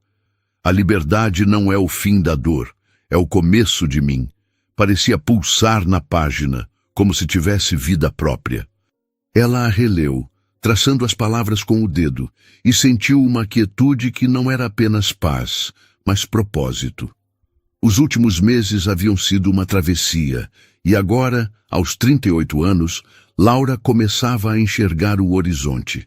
"A liberdade não é o fim da dor, é o começo de mim", parecia pulsar na página, como se tivesse vida própria. Ela a releu, traçando as palavras com o dedo, e sentiu uma quietude que não era apenas paz, mas propósito. Os últimos meses haviam sido uma travessia, e agora, aos 38 anos, Laura começava a enxergar o horizonte.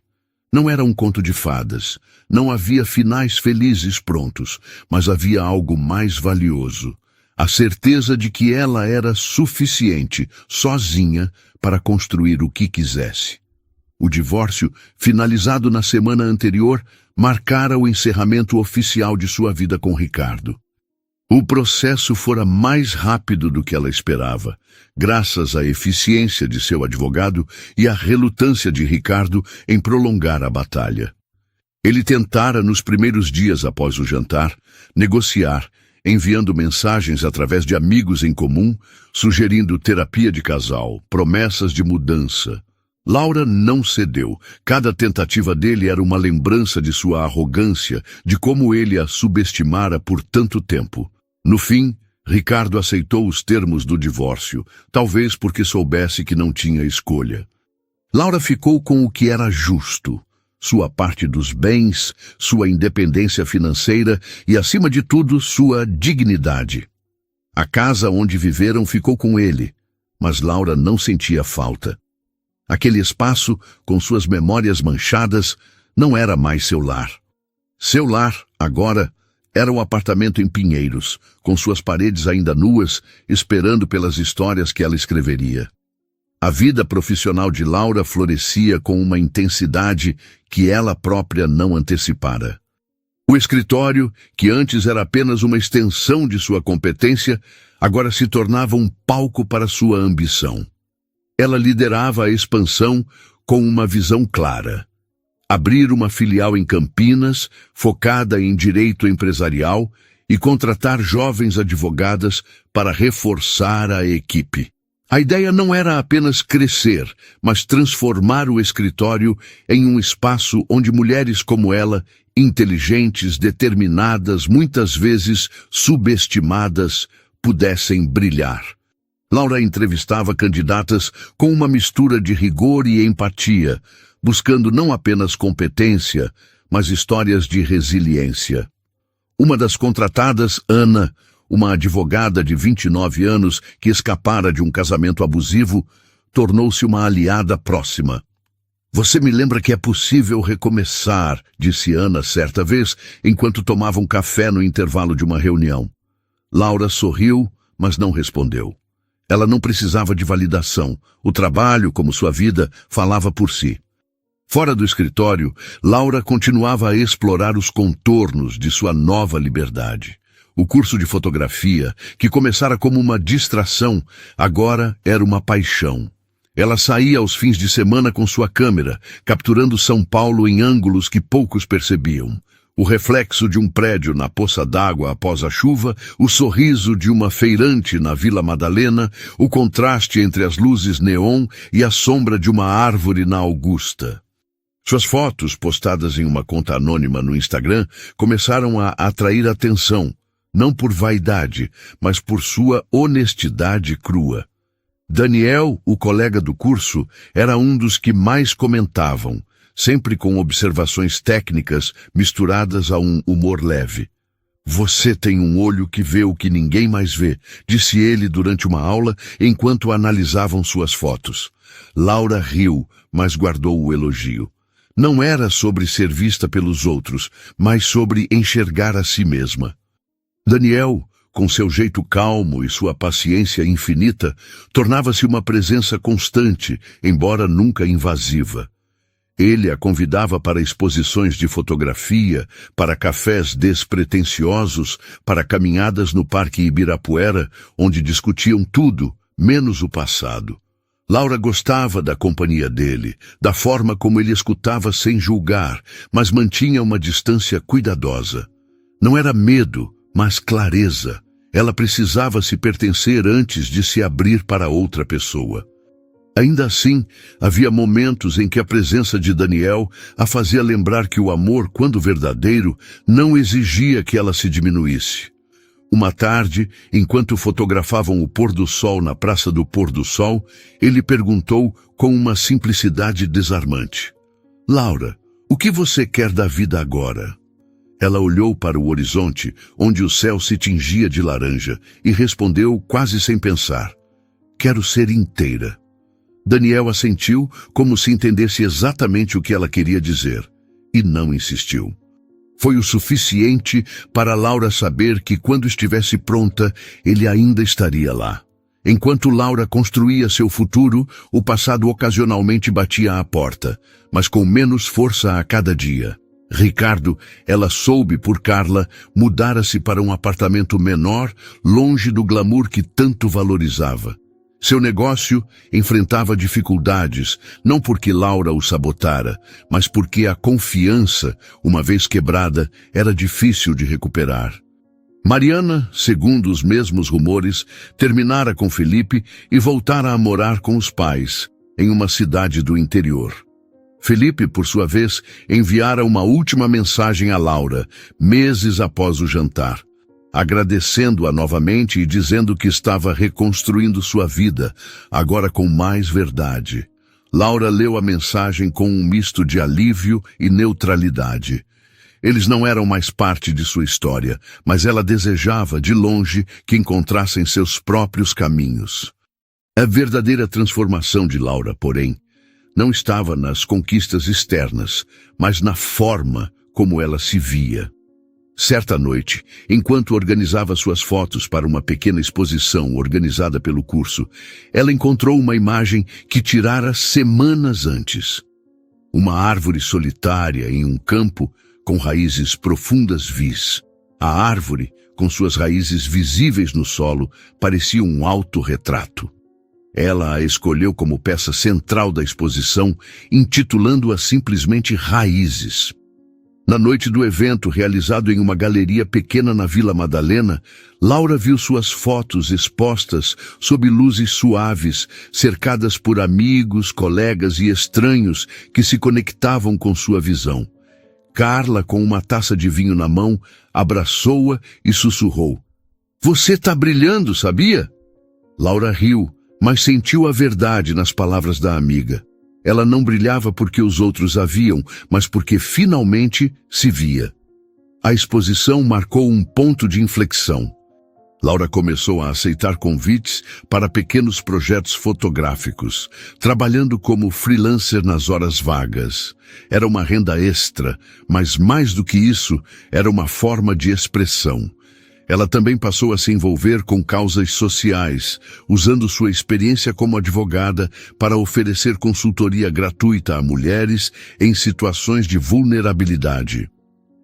Não era um conto de fadas, não havia finais felizes prontos, mas havia algo mais valioso, a certeza de que ela era suficiente, sozinha, para construir o que quisesse. O divórcio, finalizado na semana anterior, marcara o encerramento oficial de sua vida com Ricardo. O processo fora mais rápido do que ela esperava, graças à eficiência de seu advogado e à relutância de Ricardo em prolongar a batalha. Ele tentara, nos primeiros dias após o jantar, negociar, enviando mensagens através de amigos em comum, sugerindo terapia de casal, promessas de mudança. Laura não cedeu. Cada tentativa dele era uma lembrança de sua arrogância, de como ele a subestimara por tanto tempo. No fim, Ricardo aceitou os termos do divórcio, talvez porque soubesse que não tinha escolha. Laura ficou com o que era justo, sua parte dos bens, sua independência financeira e, acima de tudo, sua dignidade. A casa onde viveram ficou com ele, mas Laura não sentia falta. Aquele espaço, com suas memórias manchadas, não era mais seu lar. Seu lar, agora, era um apartamento em Pinheiros, com suas paredes ainda nuas, esperando pelas histórias que ela escreveria. A vida profissional de Laura florescia com uma intensidade que ela própria não antecipara. O escritório, que antes era apenas uma extensão de sua competência, agora se tornava um palco para sua ambição. Ela liderava a expansão com uma visão clara: abrir uma filial em Campinas, focada em direito empresarial, e contratar jovens advogadas para reforçar a equipe. A ideia não era apenas crescer, mas transformar o escritório em um espaço onde mulheres como ela, inteligentes, determinadas, muitas vezes subestimadas, pudessem brilhar. Laura entrevistava candidatas com uma mistura de rigor e empatia, buscando não apenas competência, mas histórias de resiliência. Uma das contratadas, Ana, uma advogada de 29 anos que escapara de um casamento abusivo, tornou-se uma aliada próxima. "Você me lembra que é possível recomeçar", disse Ana certa vez, enquanto tomavam café no intervalo de uma reunião. Laura sorriu, mas não respondeu. Ela não precisava de validação. O trabalho, como sua vida, falava por si. Fora do escritório, Laura continuava a explorar os contornos de sua nova liberdade. O curso de fotografia, que começara como uma distração, agora era uma paixão. Ela saía aos fins de semana com sua câmera, capturando São Paulo em ângulos que poucos percebiam. O reflexo de um prédio na poça d'água após a chuva, o sorriso de uma feirante na Vila Madalena, o contraste entre as luzes neon e a sombra de uma árvore na Augusta. Suas fotos, postadas em uma conta anônima no Instagram, começaram a atrair atenção, não por vaidade, mas por sua honestidade crua. Daniel, o colega do curso, era um dos que mais comentavam, sempre com observações técnicas misturadas a um humor leve. "Você tem um olho que vê o que ninguém mais vê", disse ele durante uma aula enquanto analisavam suas fotos. Laura riu, mas guardou o elogio. Não era sobre ser vista pelos outros, mas sobre enxergar a si mesma. Daniel, com seu jeito calmo e sua paciência infinita, tornava-se uma presença constante, embora nunca invasiva. Ele a convidava para exposições de fotografia, para cafés despretensiosos, para caminhadas no Parque Ibirapuera, onde discutiam tudo, menos o passado. Laura gostava da companhia dele, da forma como ele escutava sem julgar, mas mantinha uma distância cuidadosa. Não era medo, mas clareza. Ela precisava se pertencer antes de se abrir para outra pessoa. Ainda assim, havia momentos em que a presença de Daniel a fazia lembrar que o amor, quando verdadeiro, não exigia que ela se diminuísse. Uma tarde, enquanto fotografavam o pôr do sol na Praça do Pôr do Sol, ele perguntou com uma simplicidade desarmante: "Laura, o que você quer da vida agora?" Ela olhou para o horizonte, onde o céu se tingia de laranja, e respondeu quase sem pensar: "Quero ser inteira." Daniel assentiu, como se entendesse exatamente o que ela queria dizer, e não insistiu. Foi o suficiente para Laura saber que, quando estivesse pronta, ele ainda estaria lá. Enquanto Laura construía seu futuro, o passado ocasionalmente batia à porta, mas com menos força a cada dia. Ricardo, ela soube por Carla, mudara-se para um apartamento menor, longe do glamour que tanto valorizava. Seu negócio enfrentava dificuldades, não porque Laura o sabotara, mas porque a confiança, uma vez quebrada, era difícil de recuperar. Mariana, segundo os mesmos rumores, terminara com Felipe e voltara a morar com os pais, em uma cidade do interior. Felipe, por sua vez, enviara uma última mensagem a Laura, meses após o jantar, agradecendo-a novamente e dizendo que estava reconstruindo sua vida, agora com mais verdade. Laura leu a mensagem com um misto de alívio e neutralidade. Eles não eram mais parte de sua história, mas ela desejava, de longe, que encontrassem seus próprios caminhos. A verdadeira transformação de Laura, porém, não estava nas conquistas externas, mas na forma como ela se via. Certa noite, enquanto organizava suas fotos para uma pequena exposição organizada pelo curso, ela encontrou uma imagem que tirara semanas antes. Uma árvore solitária em um campo com raízes profundas vis. A árvore, com suas raízes visíveis no solo, parecia um autorretrato. Ela a escolheu como peça central da exposição, intitulando-a simplesmente Raízes. Na noite do evento, realizado em uma galeria pequena na Vila Madalena, Laura viu suas fotos expostas sob luzes suaves, cercadas por amigos, colegas e estranhos que se conectavam com sua visão. Carla, com uma taça de vinho na mão, abraçou-a e sussurrou: "Você tá brilhando, sabia?" Laura riu, mas sentiu a verdade nas palavras da amiga. Ela não brilhava porque os outros a viam, mas porque finalmente se via. A exposição marcou um ponto de inflexão. Laura começou a aceitar convites para pequenos projetos fotográficos, trabalhando como freelancer nas horas vagas. Era uma renda extra, mas mais do que isso, era uma forma de expressão. Ela também passou a se envolver com causas sociais, usando sua experiência como advogada para oferecer consultoria gratuita a mulheres em situações de vulnerabilidade.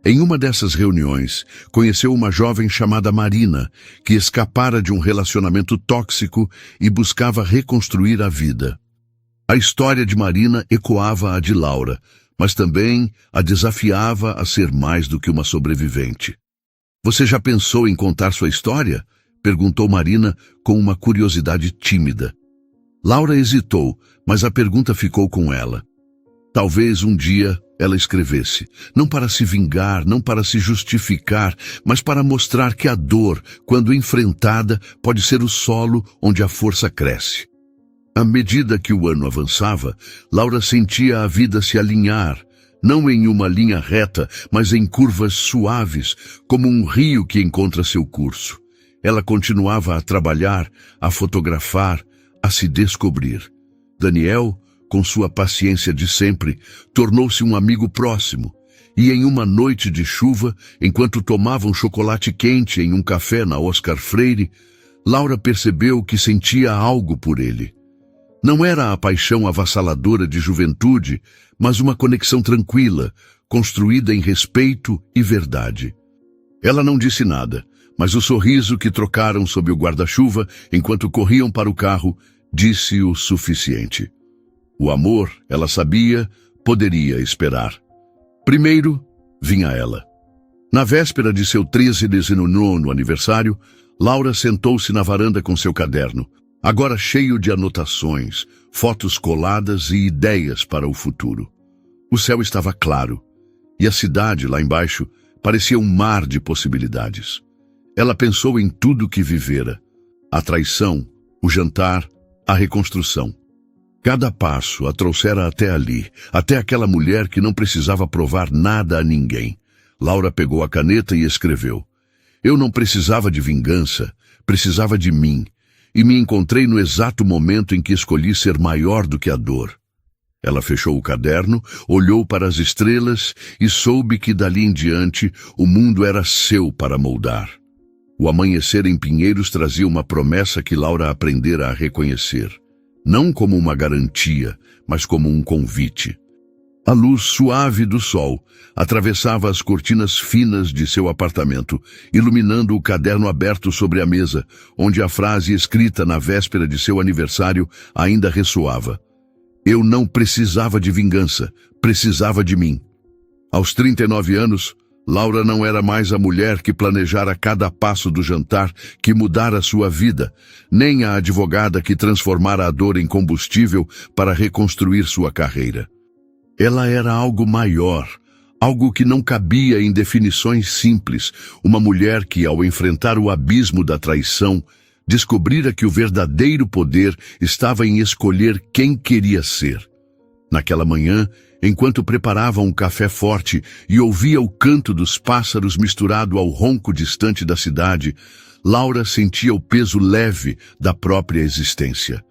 Em uma dessas reuniões, conheceu uma jovem chamada Marina, que escapara de um relacionamento tóxico e buscava reconstruir a vida. A história de Marina ecoava a de Laura, mas também a desafiava a ser mais do que uma sobrevivente. "Você já pensou em contar sua história?" perguntou Marina com uma curiosidade tímida. Laura hesitou, mas a pergunta ficou com ela. Talvez um dia ela escrevesse, não para se vingar, não para se justificar, mas para mostrar que a dor, quando enfrentada, pode ser o solo onde a força cresce. À medida que o ano avançava, Laura sentia a vida se alinhar, não em uma linha reta, mas em curvas suaves, como um rio que encontra seu curso. Ela continuava a trabalhar, a fotografar, a se descobrir. Daniel, com sua paciência de sempre, tornou-se um amigo próximo. E em uma noite de chuva, enquanto tomava um chocolate quente em um café na Oscar Freire, Laura percebeu que sentia algo por ele. Não era a paixão avassaladora de juventude, mas uma conexão tranquila, construída em respeito e verdade. Ela não disse nada, mas o sorriso que trocaram sob o guarda-chuva enquanto corriam para o carro disse o suficiente. O amor, ela sabia, poderia esperar. Primeiro, vinha ela. Na véspera de seu 39º aniversário, Laura sentou-se na varanda com seu caderno, agora cheio de anotações, fotos coladas e ideias para o futuro. O céu estava claro, e a cidade, lá embaixo, parecia um mar de possibilidades. Ela pensou em tudo que vivera: a traição, o jantar, a reconstrução. Cada passo a trouxera até ali, até aquela mulher que não precisava provar nada a ninguém. Laura pegou a caneta e escreveu: "Eu não precisava de vingança, precisava de mim. E me encontrei no exato momento em que escolhi ser maior do que a dor." Ela fechou o caderno, olhou para as estrelas e soube que dali em diante o mundo era seu para moldar. O amanhecer em Pinheiros trazia uma promessa que Laura aprendera a reconhecer, não como uma garantia, mas como um convite. A luz suave do sol atravessava as cortinas finas de seu apartamento, iluminando o caderno aberto sobre a mesa, onde a frase escrita na véspera de seu aniversário ainda ressoava: "Eu não precisava de vingança, precisava de mim." Aos 39 anos, Laura não era mais a mulher que planejara cada passo do jantar que mudara sua vida, nem a advogada que transformara a dor em combustível para reconstruir sua carreira. Ela era algo maior, algo que não cabia em definições simples, uma mulher que, ao enfrentar o abismo da traição, descobrira que o verdadeiro poder estava em escolher quem queria ser. Naquela manhã, enquanto preparava um café forte e ouvia o canto dos pássaros misturado ao ronco distante da cidade, Laura sentia o peso leve da própria existência.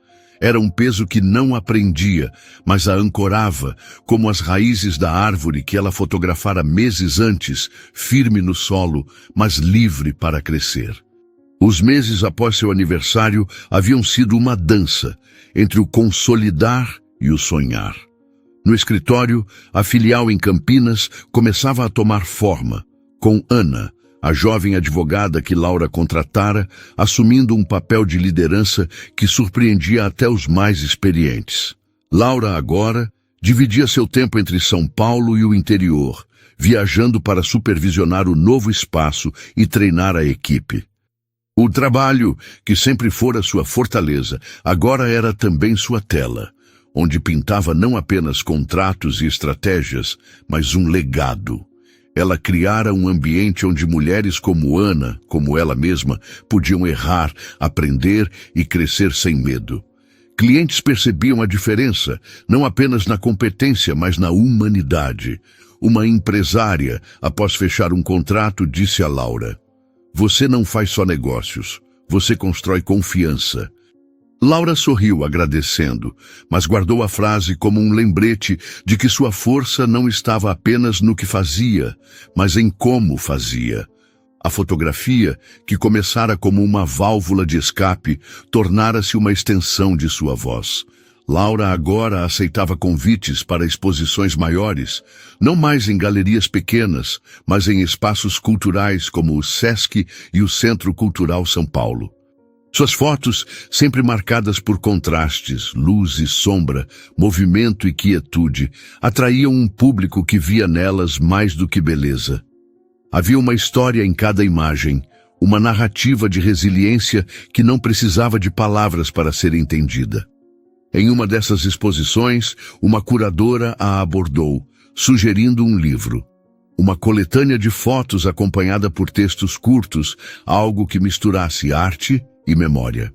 Era um peso que não a prendia, mas a ancorava, como as raízes da árvore que ela fotografara meses antes, firme no solo, mas livre para crescer. Os meses após seu aniversário haviam sido uma dança entre o consolidar e o sonhar. No escritório, a filial em Campinas começava a tomar forma, com Ana, a jovem advogada que Laura contratara, assumindo um papel de liderança que surpreendia até os mais experientes. Laura, agora, dividia seu tempo entre São Paulo e o interior, viajando para supervisionar o novo espaço e treinar a equipe. O trabalho, que sempre fora sua fortaleza, agora era também sua tela, onde pintava não apenas contratos e estratégias, mas um legado. Ela criara um ambiente onde mulheres como Ana, como ela mesma, podiam errar, aprender e crescer sem medo. Clientes percebiam a diferença, não apenas na competência, mas na humanidade. Uma empresária, após fechar um contrato, disse a Laura: "Você não faz só negócios, você constrói confiança." Laura sorriu agradecendo, mas guardou a frase como um lembrete de que sua força não estava apenas no que fazia, mas em como fazia. A fotografia, que começara como uma válvula de escape, tornara-se uma extensão de sua voz. Laura agora aceitava convites para exposições maiores, não mais em galerias pequenas, mas em espaços culturais como o Sesc e o Centro Cultural São Paulo. Suas fotos, sempre marcadas por contrastes, luz e sombra, movimento e quietude, atraíam um público que via nelas mais do que beleza. Havia uma história em cada imagem, uma narrativa de resiliência que não precisava de palavras para ser entendida. Em uma dessas exposições, uma curadora a abordou, sugerindo um livro. Uma coletânea de fotos acompanhada por textos curtos, algo que misturasse arte e memória.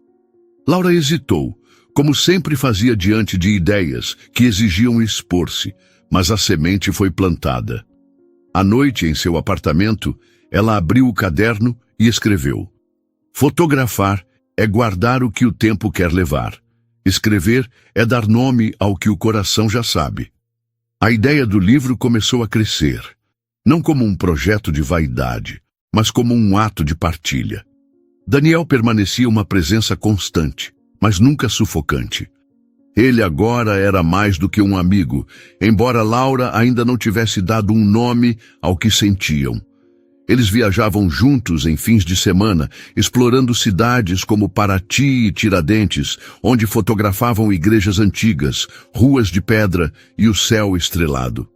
Laura hesitou, como sempre fazia diante de ideias que exigiam expor-se, mas a semente foi plantada. À noite, em seu apartamento, ela abriu o caderno e escreveu: "Fotografar é guardar o que o tempo quer levar. Escrever é dar nome ao que o coração já sabe." A ideia do livro começou a crescer, não como um projeto de vaidade, mas como um ato de partilha. Daniel permanecia uma presença constante, mas nunca sufocante. Ele agora era mais do que um amigo, embora Laura ainda não tivesse dado um nome ao que sentiam. Eles viajavam juntos em fins de semana, explorando cidades como Paraty e Tiradentes, onde fotografavam igrejas antigas, ruas de pedra e o céu estrelado.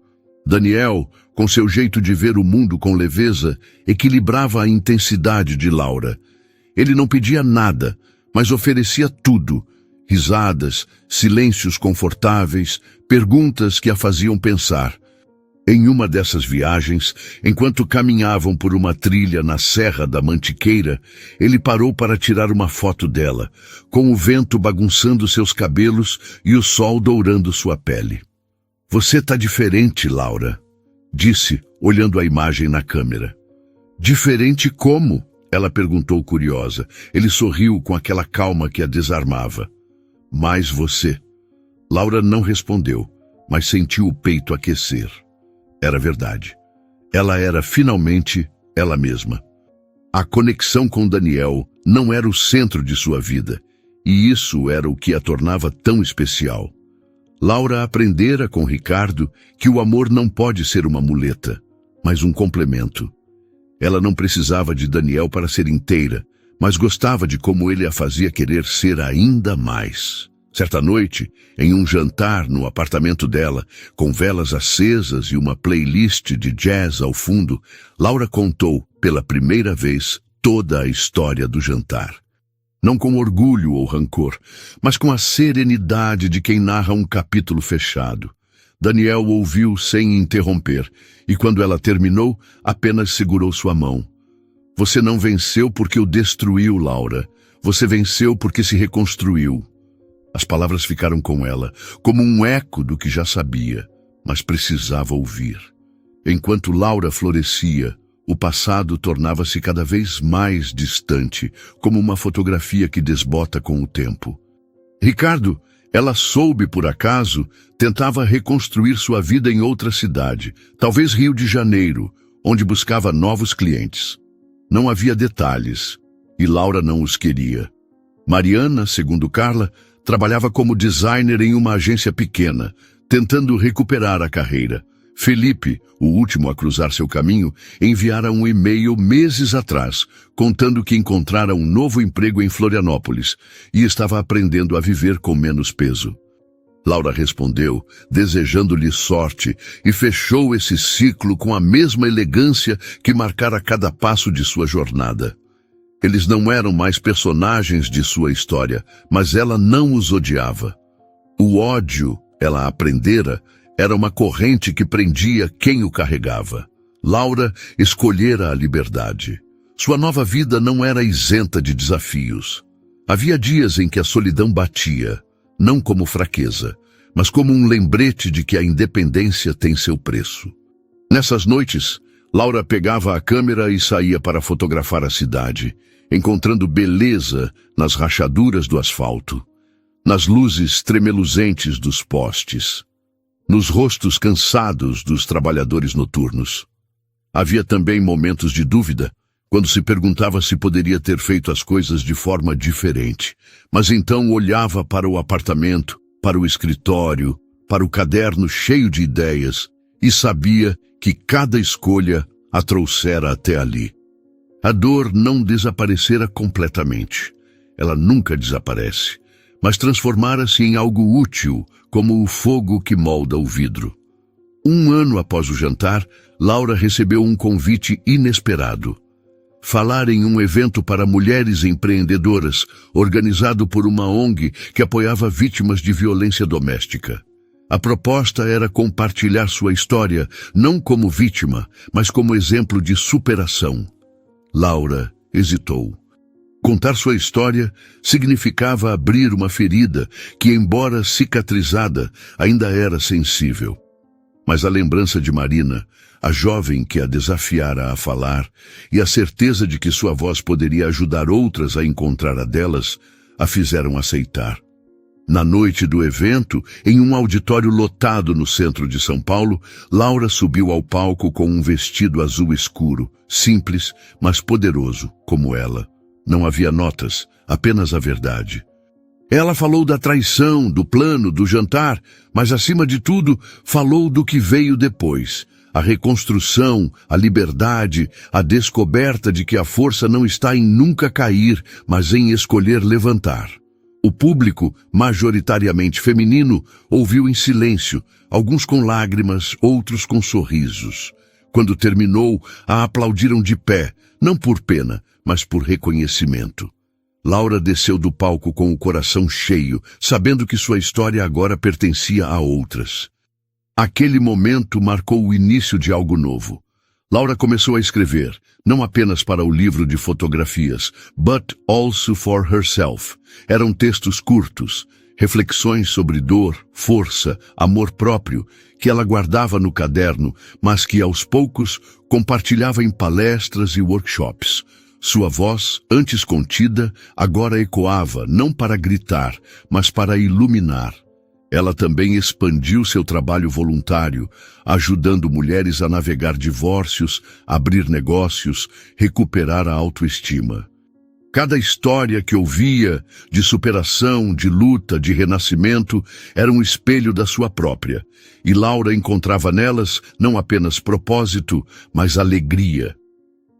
Daniel, com seu jeito de ver o mundo com leveza, equilibrava a intensidade de Laura. Ele não pedia nada, mas oferecia tudo: risadas, silêncios confortáveis, perguntas que a faziam pensar. Em uma dessas viagens, enquanto caminhavam por uma trilha na Serra da Mantiqueira, ele parou para tirar uma foto dela, com o vento bagunçando seus cabelos e o sol dourando sua pele. "Você tá diferente, Laura", disse, olhando a imagem na câmera. "Diferente como?" ela perguntou curiosa. Ele sorriu com aquela calma que a desarmava. "Mais você." Laura não respondeu, mas sentiu o peito aquecer. Era verdade. Ela era finalmente ela mesma. A conexão com Daniel não era o centro de sua vida, e isso era o que a tornava tão especial. Laura aprendera com Ricardo que o amor não pode ser uma muleta, mas um complemento. Ela não precisava de Daniel para ser inteira, mas gostava de como ele a fazia querer ser ainda mais. Certa noite, em um jantar no apartamento dela, com velas acesas e uma playlist de jazz ao fundo, Laura contou, pela primeira vez, toda a história do jantar. Não com orgulho ou rancor, mas com a serenidade de quem narra um capítulo fechado. Daniel ouviu sem interromper, e quando ela terminou, apenas segurou sua mão. "Você não venceu porque o destruiu, Laura. Você venceu porque se reconstruiu." As palavras ficaram com ela, como um eco do que já sabia, mas precisava ouvir. Enquanto Laura florescia, o passado tornava-se cada vez mais distante, como uma fotografia que desbota com o tempo. Ricardo, ela soube por acaso, tentava reconstruir sua vida em outra cidade, talvez Rio de Janeiro, onde buscava novos clientes. Não havia detalhes, e Laura não os queria. Mariana, segundo Carla, trabalhava como designer em uma agência pequena, tentando recuperar a carreira. Felipe, o último a cruzar seu caminho, enviara um e-mail meses atrás, contando que encontrara um novo emprego em Florianópolis e estava aprendendo a viver com menos peso. Laura respondeu, desejando-lhe sorte, e fechou esse ciclo com a mesma elegância que marcara cada passo de sua jornada. Eles não eram mais personagens de sua história, mas ela não os odiava. O ódio, ela aprendera, era uma corrente que prendia quem o carregava. Laura escolhera a liberdade. Sua nova vida não era isenta de desafios. Havia dias em que a solidão batia, não como fraqueza, mas como um lembrete de que a independência tem seu preço. Nessas noites, Laura pegava a câmera e saía para fotografar a cidade, encontrando beleza nas rachaduras do asfalto, nas luzes tremeluzentes dos postes, nos rostos cansados dos trabalhadores noturnos. Havia também momentos de dúvida, quando se perguntava se poderia ter feito as coisas de forma diferente, mas então olhava para o apartamento, para o escritório, para o caderno cheio de ideias e sabia que cada escolha a trouxera até ali. A dor não desaparecera completamente. Ela nunca desaparece, mas transformara-se em algo útil, como o fogo que molda o vidro. 1 ano após o jantar, Laura recebeu um convite inesperado. Falar em um evento para mulheres empreendedoras, organizado por uma ONG que apoiava vítimas de violência doméstica. A proposta era compartilhar sua história, não como vítima, mas como exemplo de superação. Laura hesitou. Contar sua história significava abrir uma ferida que, embora cicatrizada, ainda era sensível. Mas a lembrança de Marina, a jovem que a desafiara a falar, e a certeza de que sua voz poderia ajudar outras a encontrar a delas, a fizeram aceitar. Na noite do evento, em um auditório lotado no centro de São Paulo, Laura subiu ao palco com um vestido azul escuro, simples, mas poderoso, como ela. Não havia notas, apenas a verdade. Ela falou da traição, do plano, do jantar, mas acima de tudo, falou do que veio depois. A reconstrução, a liberdade, a descoberta de que a força não está em nunca cair, mas em escolher levantar. O público, majoritariamente feminino, ouviu em silêncio, alguns com lágrimas, outros com sorrisos. Quando terminou, a aplaudiram de pé, não por pena, mas por reconhecimento. Laura desceu do palco com o coração cheio, sabendo que sua história agora pertencia a outras. Aquele momento marcou o início de algo novo. Laura começou a escrever, não apenas para o livro de fotografias, but also for herself. Eram textos curtos, reflexões sobre dor, força, amor próprio, que ela guardava no caderno, mas que aos poucos compartilhava em palestras e workshops. Sua voz, antes contida, agora ecoava, não para gritar, mas para iluminar. Ela também expandiu seu trabalho voluntário, ajudando mulheres a navegar divórcios, abrir negócios, recuperar a autoestima. Cada história que ouvia, de superação, de luta, de renascimento, era um espelho da sua própria, e Laura encontrava nelas não apenas propósito, mas alegria.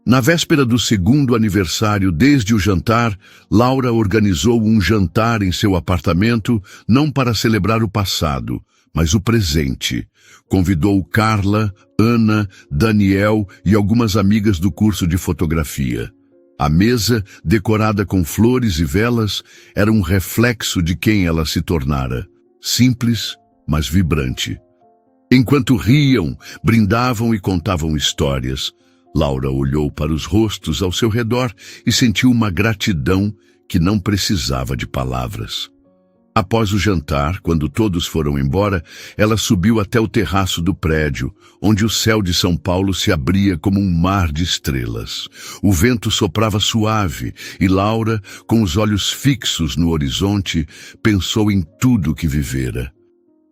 Na véspera do 2º aniversário desde o jantar, Laura organizou um jantar em seu apartamento, não para celebrar o passado, mas o presente. Convidou Carla, Ana, Daniel e algumas amigas do curso de fotografia. A mesa, decorada com flores e velas, era um reflexo de quem ela se tornara. Simples, mas vibrante. Enquanto riam, brindavam e contavam histórias, Laura olhou para os rostos ao seu redor e sentiu uma gratidão que não precisava de palavras. Após o jantar, quando todos foram embora, ela subiu até o terraço do prédio, onde o céu de São Paulo se abria como um mar de estrelas. O vento soprava suave e Laura, com os olhos fixos no horizonte, pensou em tudo que vivera.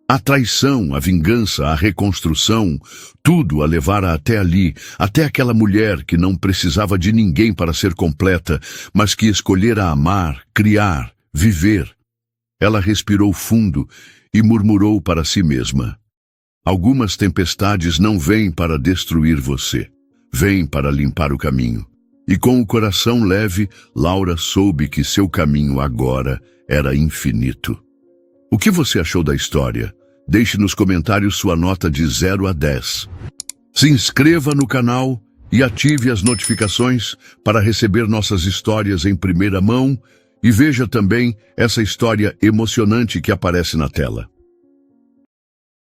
A traição, a vingança, a reconstrução, tudo a levara até ali, até aquela mulher que não precisava de ninguém para ser completa, mas que escolhera amar, criar, viver. Ela respirou fundo e murmurou para si mesma: algumas tempestades não vêm para destruir você, vêm para limpar o caminho. E com o coração leve, Laura soube que seu caminho agora era infinito. O que você achou da história? Deixe nos comentários sua nota de 0 a 10. Se inscreva no canal e ative as notificações para receber nossas histórias em primeira mão. E veja também essa história emocionante que aparece na tela.